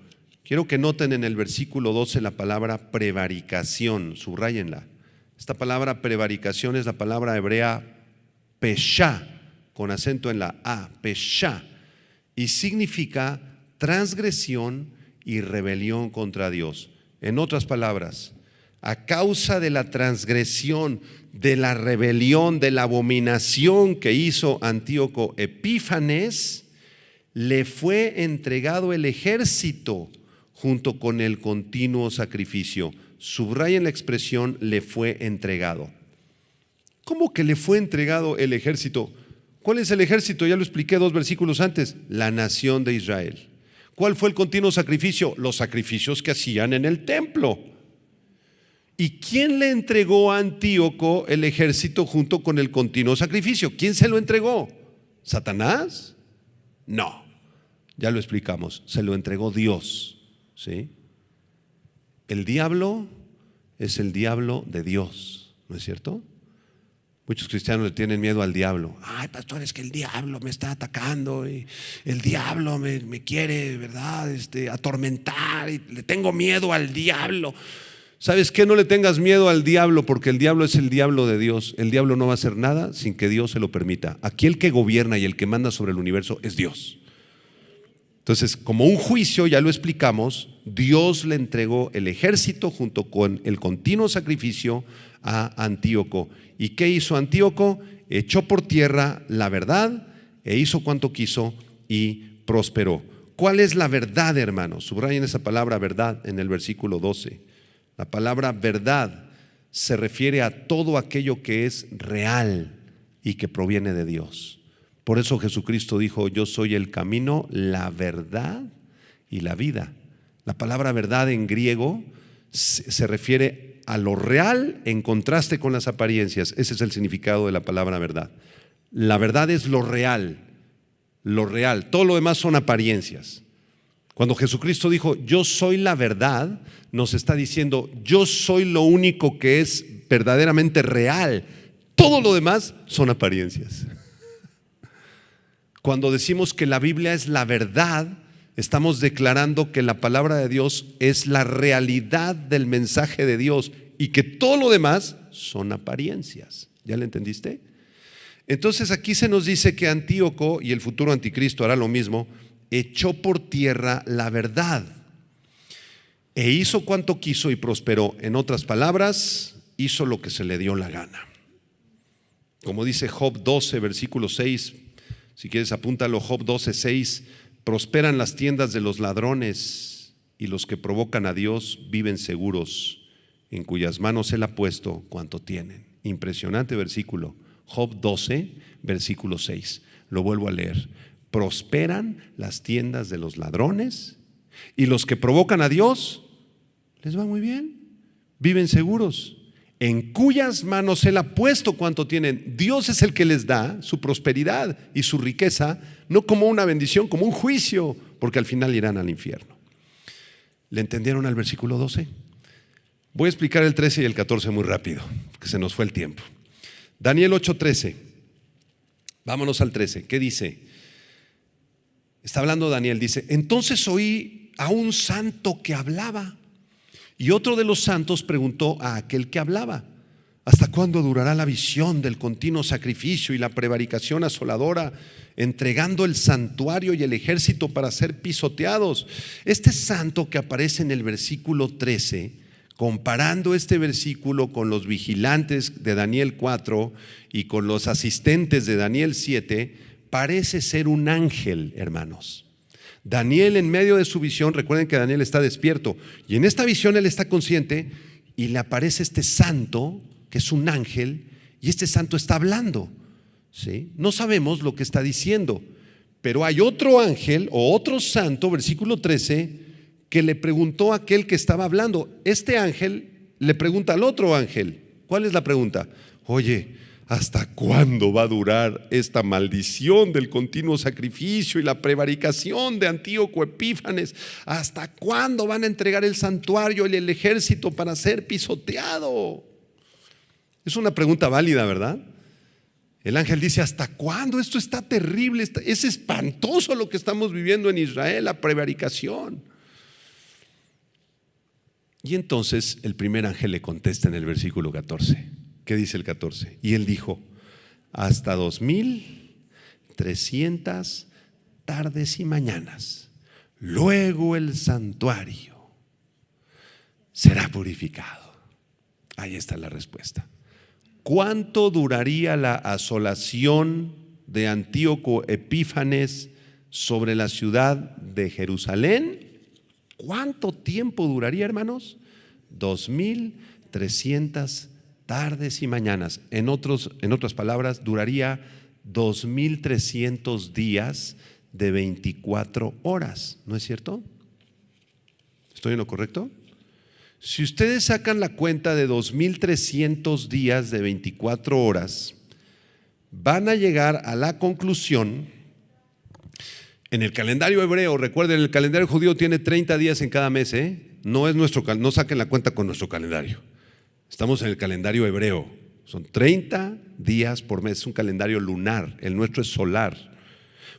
Quiero que noten en el versículo 12 la palabra prevaricación, subráyenla. Esta palabra prevaricación es la palabra hebrea peshá, con acento en la A, peshá, y significa transgresión y rebelión contra Dios. En otras palabras, a causa de la transgresión, de la rebelión, de la abominación que hizo Antíoco Epífanes, le fue entregado el ejército junto con el continuo sacrificio. Subrayen la expresión le fue entregado. ¿Cómo que le fue entregado el ejército? ¿Cuál es el ejército? Ya lo expliqué 2 versículos antes. La nación de Israel. ¿Cuál fue el continuo sacrificio? Los sacrificios que hacían en el templo. ¿Y quién le entregó a Antíoco el ejército junto con el continuo sacrificio? ¿Quién se lo entregó? ¿Satanás? No, ya lo explicamos, se lo entregó Dios, ¿sí? El diablo es el diablo de Dios, ¿no es cierto? Muchos cristianos le tienen miedo al diablo. Ay, pastor, es que el diablo me está atacando y el diablo me quiere, ¿verdad? Atormentar y le tengo miedo al diablo. ¿Sabes qué? No le tengas miedo al diablo, porque el diablo es el diablo de Dios. El diablo no va a hacer nada sin que Dios se lo permita. Aquí el que gobierna y el que manda sobre el universo es Dios. Entonces, como un juicio, ya lo explicamos, Dios le entregó el ejército junto con el continuo sacrificio a Antíoco. ¿Y qué hizo Antíoco? Echó por tierra la verdad e hizo cuanto quiso y prosperó. ¿Cuál es la verdad, hermanos? Subrayen esa palabra verdad en el versículo 12. La palabra verdad se refiere a todo aquello que es real y que proviene de Dios. Por eso Jesucristo dijo: yo soy el camino, la verdad y la vida. La palabra verdad en griego se refiere a lo real en contraste con las apariencias. Ese es el significado de la palabra verdad. La verdad es lo real, todo lo demás son apariencias. Cuando Jesucristo dijo yo soy la verdad, nos está diciendo yo soy lo único que es verdaderamente real. Todo lo demás son apariencias. Cuando decimos que la Biblia es la verdad, estamos declarando que la palabra de Dios es la realidad del mensaje de Dios y que todo lo demás son apariencias. ¿Ya le entendiste? Entonces aquí se nos dice que Antíoco, y el futuro anticristo hará lo mismo, echó por tierra la verdad e hizo cuanto quiso y prosperó. En otras palabras, hizo lo que se le dio la gana. Como dice Job 12, versículo 6, si quieres apúntalo, Job 12, 6, prosperan las tiendas de los ladrones y los que provocan a Dios viven seguros, en cuyas manos Él ha puesto cuanto tienen. Impresionante versículo. Job 12, versículo 6. Lo vuelvo a leer. Prosperan las tiendas de los ladrones y los que provocan a Dios les va muy bien, viven seguros, en cuyas manos Él ha puesto cuanto tienen. Dios es el que les da su prosperidad y su riqueza, no como una bendición, como un juicio, porque al final irán al infierno. ¿Le entendieron al versículo 12? Voy a explicar el 13 y el 14 muy rápido, que se nos fue el tiempo. Daniel 8:13. Vámonos al 13. ¿Qué dice? Está hablando Daniel, dice: entonces oí a un santo que hablaba, y otro de los santos preguntó a aquel que hablaba: ¿hasta cuándo durará la visión del continuo sacrificio y la prevaricación asoladora, entregando el santuario y el ejército para ser pisoteados? Este santo que aparece en el versículo 13, comparando este versículo con los vigilantes de Daniel 4 y con los asistentes de Daniel 7, parece ser un ángel, hermanos. Daniel, en medio de su visión, recuerden que Daniel está despierto, y en esta visión él está consciente y le aparece este santo que es un ángel, y este santo está hablando, ¿sí? No sabemos lo que está diciendo, pero hay otro ángel o otro santo, versículo 13, que le preguntó a aquel que estaba hablando. Este ángel le pregunta al otro ángel. ¿Cuál es la pregunta? Oye, ¿hasta cuándo va a durar esta maldición del continuo sacrificio y la prevaricación de Antíoco Epífanes? ¿Hasta cuándo van a entregar el santuario y el ejército para ser pisoteado? Es una pregunta válida, ¿verdad? El ángel dice: ¿hasta cuándo? Esto está terrible, es espantoso lo que estamos viviendo en Israel, la prevaricación. Y entonces el primer ángel le contesta en el versículo 14. ¿Qué dice el 14? Y él dijo: hasta 2300 tardes y mañanas, luego el santuario será purificado. Ahí está la respuesta. ¿Cuánto duraría la asolación de Antíoco Epífanes sobre la ciudad de Jerusalén? ¿Cuánto tiempo duraría, hermanos? 2300 tardes y mañanas. En otras palabras, duraría 2300 días de 24 horas. ¿No es cierto? ¿Estoy en lo correcto? Si ustedes sacan la cuenta de 2300 días de 24 horas, van a llegar a la conclusión, en el calendario hebreo, recuerden, el calendario judío tiene 30 días en cada mes, no saquen la cuenta con nuestro calendario. Estamos en el calendario hebreo, son 30 días por mes, es un calendario lunar, el nuestro es solar.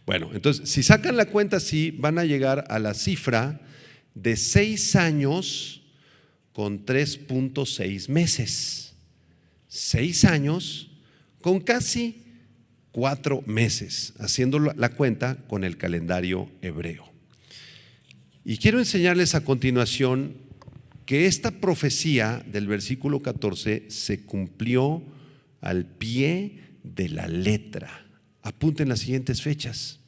Bueno, entonces, si sacan la cuenta así, van a llegar a la cifra de 6 años con 3.6 meses. 6 años con casi 4 meses, haciendo la cuenta con el calendario hebreo. Y quiero enseñarles a continuación que esta profecía del versículo 14 se cumplió al pie de la letra. Apunten las siguientes fechas.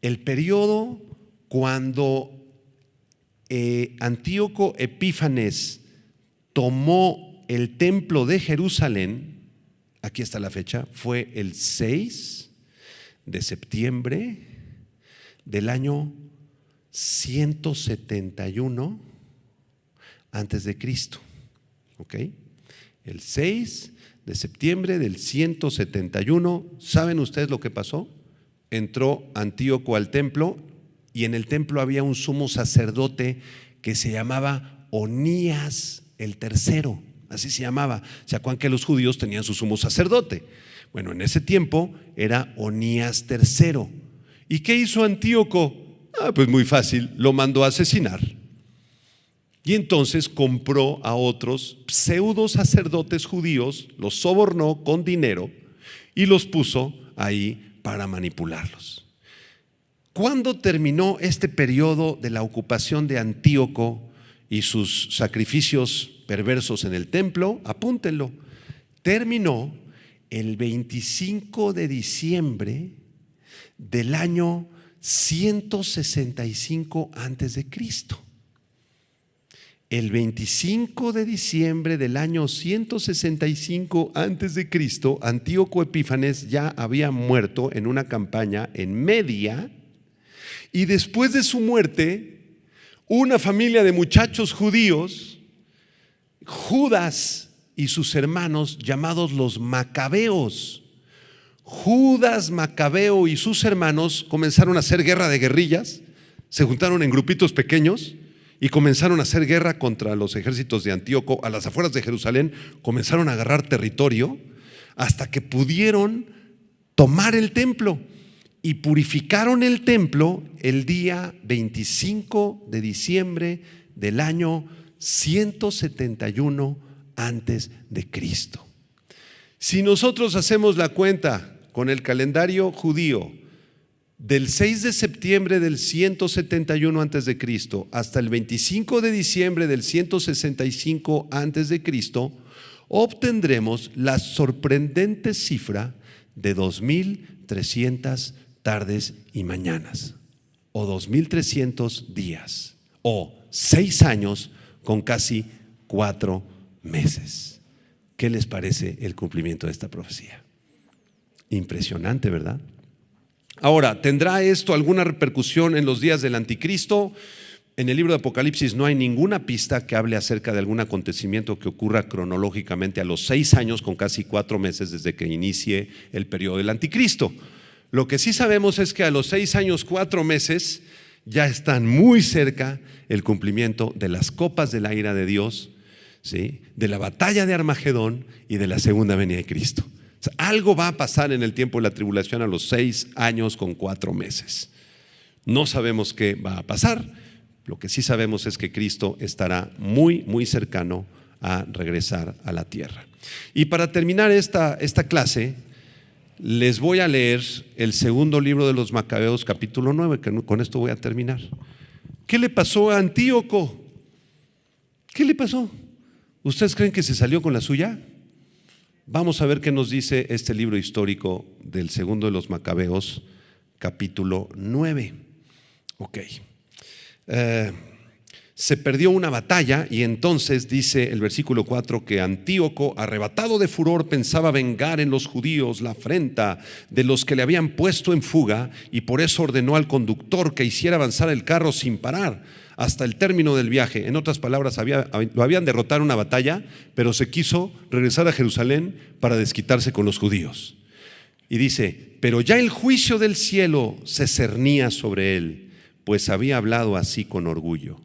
El periodo cuando Antíoco Epífanes tomó el templo de Jerusalén, aquí está la fecha, fue el 6 de septiembre del año 171 antes de Cristo. ¿Ok? El 6 de septiembre del 171, ¿saben ustedes lo que pasó? Entró Antíoco al templo y en el templo había un sumo sacerdote que se llamaba Onías el tercero, así se llamaba. ¿Se acuerdan que los judíos tenían su sumo sacerdote? Bueno, en ese tiempo era Onías tercero. ¿Y qué hizo Antíoco? Pues muy fácil, lo mandó a asesinar. Y entonces compró a otros pseudo sacerdotes judíos, los sobornó con dinero y los puso ahí para manipularlos. ¿Cuándo terminó este periodo de la ocupación de Antíoco y sus sacrificios perversos en el templo? Apúntenlo. Terminó el 25 de diciembre del año 165 antes de Cristo. El 25 de diciembre del año 165 antes de Cristo, Antíoco Epífanes ya había muerto en una campaña en Media. Y después de su muerte, una familia de muchachos judíos, Judas y sus hermanos, llamados los Macabeos, Judas Macabeo y sus hermanos comenzaron a hacer guerra de guerrillas, se juntaron en grupitos pequeños y comenzaron a hacer guerra contra los ejércitos de Antíoco a las afueras de Jerusalén. Comenzaron a agarrar territorio hasta que pudieron tomar el templo. Y purificaron el templo el día 25 de diciembre del año 171 antes de Cristo. Si nosotros hacemos la cuenta con el calendario judío del 6 de septiembre del 171 antes de Cristo hasta el 25 de diciembre del 165 antes de Cristo, obtendremos la sorprendente cifra de 2300 tardes y mañanas, o 2300 días, o 6 años con casi 4 meses. ¿Qué les parece el cumplimiento de esta profecía? Impresionante, ¿verdad? Ahora, ¿tendrá esto alguna repercusión en los días del anticristo? En el libro de Apocalipsis no hay ninguna pista que hable acerca de algún acontecimiento que ocurra cronológicamente a los 6 años con casi 4 meses desde que inicie el periodo del anticristo. Lo que sí sabemos es que a los 6 años 4 meses ya están muy cerca el cumplimiento de las copas de la ira de Dios, ¿sí?, de la batalla de Armagedón y de la segunda venida de Cristo. O sea, algo va a pasar en el tiempo de la tribulación a los 6 años con 4 meses. No sabemos qué va a pasar. Lo que sí sabemos es que Cristo estará muy, muy cercano a regresar a la tierra. Y para terminar esta clase, les voy a leer el segundo libro de los Macabeos, capítulo 9, que con esto voy a terminar. ¿Qué le pasó a Antíoco? ¿Qué le pasó? ¿Ustedes creen que se salió con la suya? Vamos a ver qué nos dice este libro histórico del segundo de los Macabeos, capítulo 9. Ok. Se perdió una batalla y entonces dice el versículo 4 que Antíoco, arrebatado de furor, pensaba vengar en los judíos la afrenta de los que le habían puesto en fuga, y por eso ordenó al conductor que hiciera avanzar el carro sin parar hasta el término del viaje. En otras palabras, lo habían derrotado en una batalla, pero se quiso regresar a Jerusalén para desquitarse con los judíos. Y dice, pero ya el juicio del cielo se cernía sobre él, pues había hablado así con orgullo: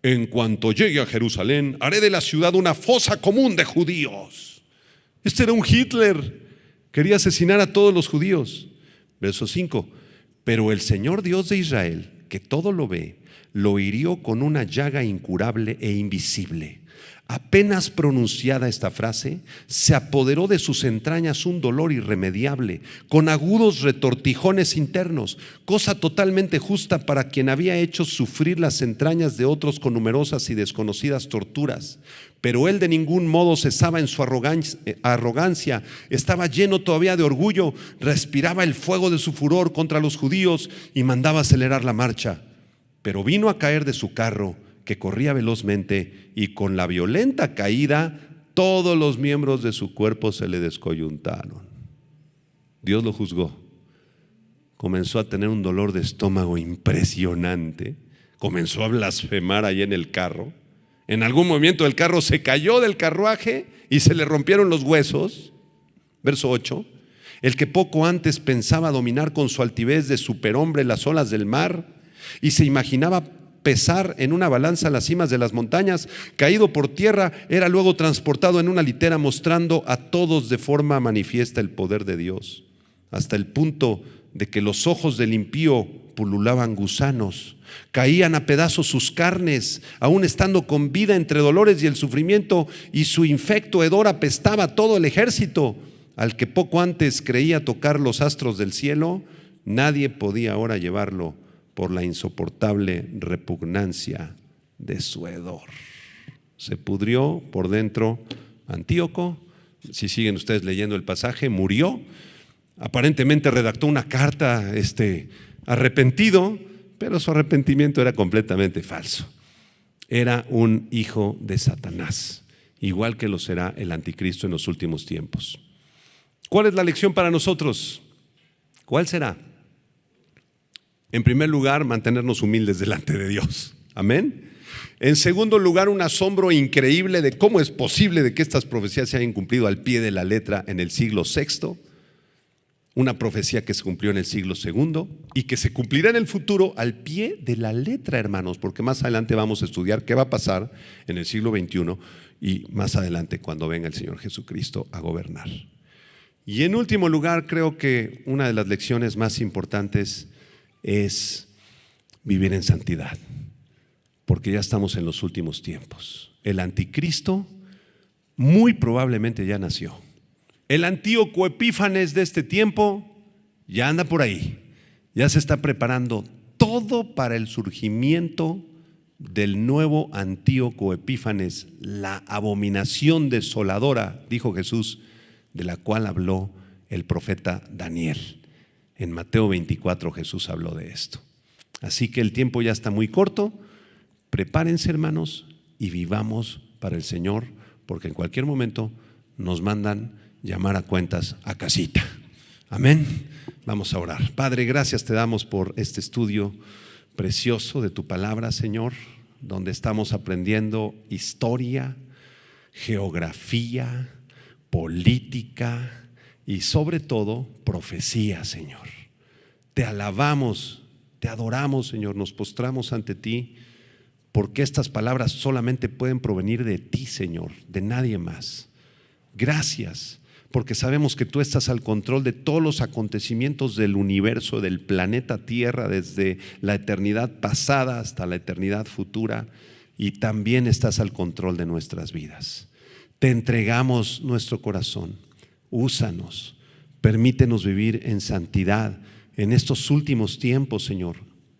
en cuanto llegue a Jerusalén, haré de la ciudad una fosa común de judíos. Este era un Hitler, quería asesinar a todos los judíos. Verso 5, pero el Señor Dios de Israel, que todo lo ve, lo hirió con una llaga incurable e invisible. Apenas pronunciada esta frase, se apoderó de sus entrañas un dolor irremediable, con agudos retortijones internos, cosa totalmente justa para quien había hecho sufrir las entrañas de otros con numerosas y desconocidas torturas. Pero él de ningún modo cesaba en su arrogancia, estaba lleno todavía de orgullo, respiraba el fuego de su furor contra los judíos y mandaba acelerar la marcha. Pero vino a caer de su carro, que corría velozmente, y con la violenta caída todos los miembros de su cuerpo se le descoyuntaron. Dios lo juzgó. Comenzó a tener un dolor de estómago impresionante. Comenzó a blasfemar allí en el carro. En algún momento el carro se cayó del carruaje y se le rompieron los huesos. Verso 8. El que poco antes pensaba dominar con su altivez de superhombre las olas del mar y se imaginaba pesar en una balanza las cimas de las montañas, caído por tierra, era luego transportado en una litera, mostrando a todos de forma manifiesta el poder de Dios, hasta el punto de que los ojos del impío pululaban gusanos, caían a pedazos sus carnes, aún estando con vida entre dolores y el sufrimiento, y su infecto hedor apestaba a todo el ejército. Al que poco antes creía tocar los astros del cielo, nadie podía ahora llevarlo por la insoportable repugnancia de su hedor. Se pudrió por dentro Antíoco. Si siguen ustedes leyendo el pasaje, murió. Aparentemente redactó una carta arrepentido, pero su arrepentimiento era completamente falso. Era un hijo de Satanás, igual que lo será el anticristo en los últimos tiempos. ¿Cuál es la lección para nosotros? ¿Cuál será? En primer lugar, mantenernos humildes delante de Dios. Amén. En segundo lugar, un asombro increíble de cómo es posible de que estas profecías se hayan cumplido al pie de la letra en el siglo VI. Una profecía que se cumplió en el siglo II y que se cumplirá en el futuro al pie de la letra, hermanos, porque más adelante vamos a estudiar qué va a pasar en el siglo XXI y más adelante cuando venga el Señor Jesucristo a gobernar. Y en último lugar, creo que una de las lecciones más importantes es vivir en santidad, porque ya estamos en los últimos tiempos. El anticristo muy probablemente ya nació. El Antíoco Epífanes de este tiempo ya anda por ahí, ya se está preparando todo para el surgimiento del nuevo Antíoco Epífanes, la abominación desoladora, dijo Jesús, de la cual habló el profeta Daniel. En Mateo 24 Jesús habló de esto. Así que el tiempo ya está muy corto. Prepárense, hermanos, y vivamos para el Señor, porque en cualquier momento nos mandan llamar a cuentas a casita. Amén. Vamos a orar. Padre, gracias te damos por este estudio precioso de tu palabra, Señor, donde estamos aprendiendo historia, geografía, política y sobre todo profecía, Señor. Te alabamos, te adoramos, Señor, nos postramos ante ti, porque estas palabras solamente pueden provenir de ti, Señor, de nadie más. Gracias, porque sabemos que tú estás al control de todos los acontecimientos del universo, del planeta Tierra, desde la eternidad pasada hasta la eternidad futura, y también estás al control de nuestras vidas. Te entregamos nuestro corazón. Úsanos, permítenos vivir en santidad en estos últimos tiempos, Señor,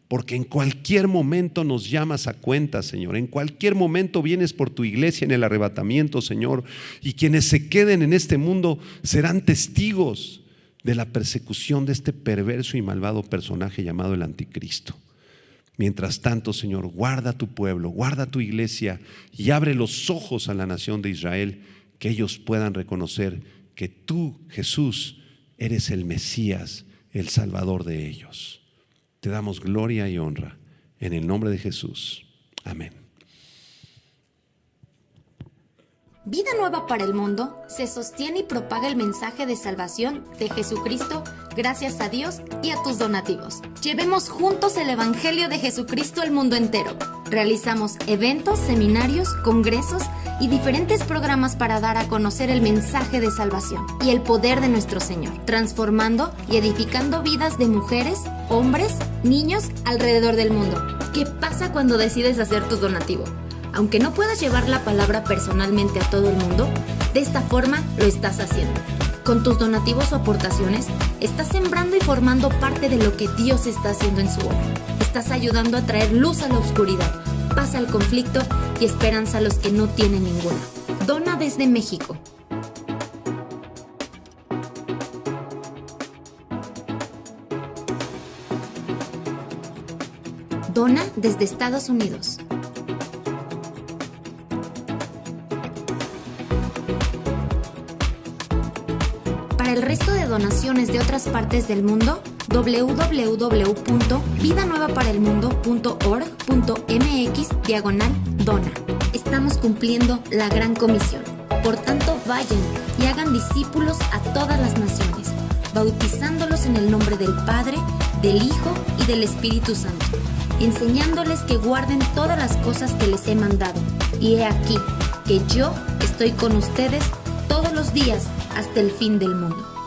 porque en cualquier momento nos llamas a cuenta, Señor. En cualquier momento vienes por tu iglesia en el arrebatamiento, Señor, y quienes se queden en este mundo serán testigos de la persecución de este perverso y malvado personaje llamado el Anticristo. Mientras tanto, Señor, guarda tu pueblo, guarda tu iglesia y abre los ojos a la nación de Israel, que ellos puedan reconocer que tú, Jesús, eres el Mesías, el Salvador de ellos. Te damos gloria y honra en el nombre de Jesús. Amén. Vida Nueva para el Mundo se sostiene y propaga el mensaje de salvación de Jesucristo gracias a Dios y a tus donativos. Llevemos juntos el Evangelio de Jesucristo al mundo entero. Realizamos eventos, seminarios, congresos y diferentes programas para dar a conocer el mensaje de salvación y el poder de nuestro Señor, transformando y edificando vidas de mujeres, hombres, niños alrededor del mundo. ¿Qué pasa cuando decides hacer tu donativo? Aunque no puedas llevar la palabra personalmente a todo el mundo, de esta forma lo estás haciendo. Con tus donativos o aportaciones, estás sembrando y formando parte de lo que Dios está haciendo en su obra. Estás ayudando a traer luz a la oscuridad, paz al conflicto y esperanza a los que no tienen ninguna. Dona desde México. Dona desde Estados Unidos. Para el resto de donaciones de otras partes del mundo, www.vidanuevaparelmundo.org.mx/dona. Estamos cumpliendo la gran comisión. Por tanto, vayan y hagan discípulos a todas las naciones, bautizándolos en el nombre del Padre, del Hijo y del Espíritu Santo, enseñándoles que guarden todas las cosas que les he mandado. Y he aquí que yo estoy con ustedes todos los días hasta el fin del mundo.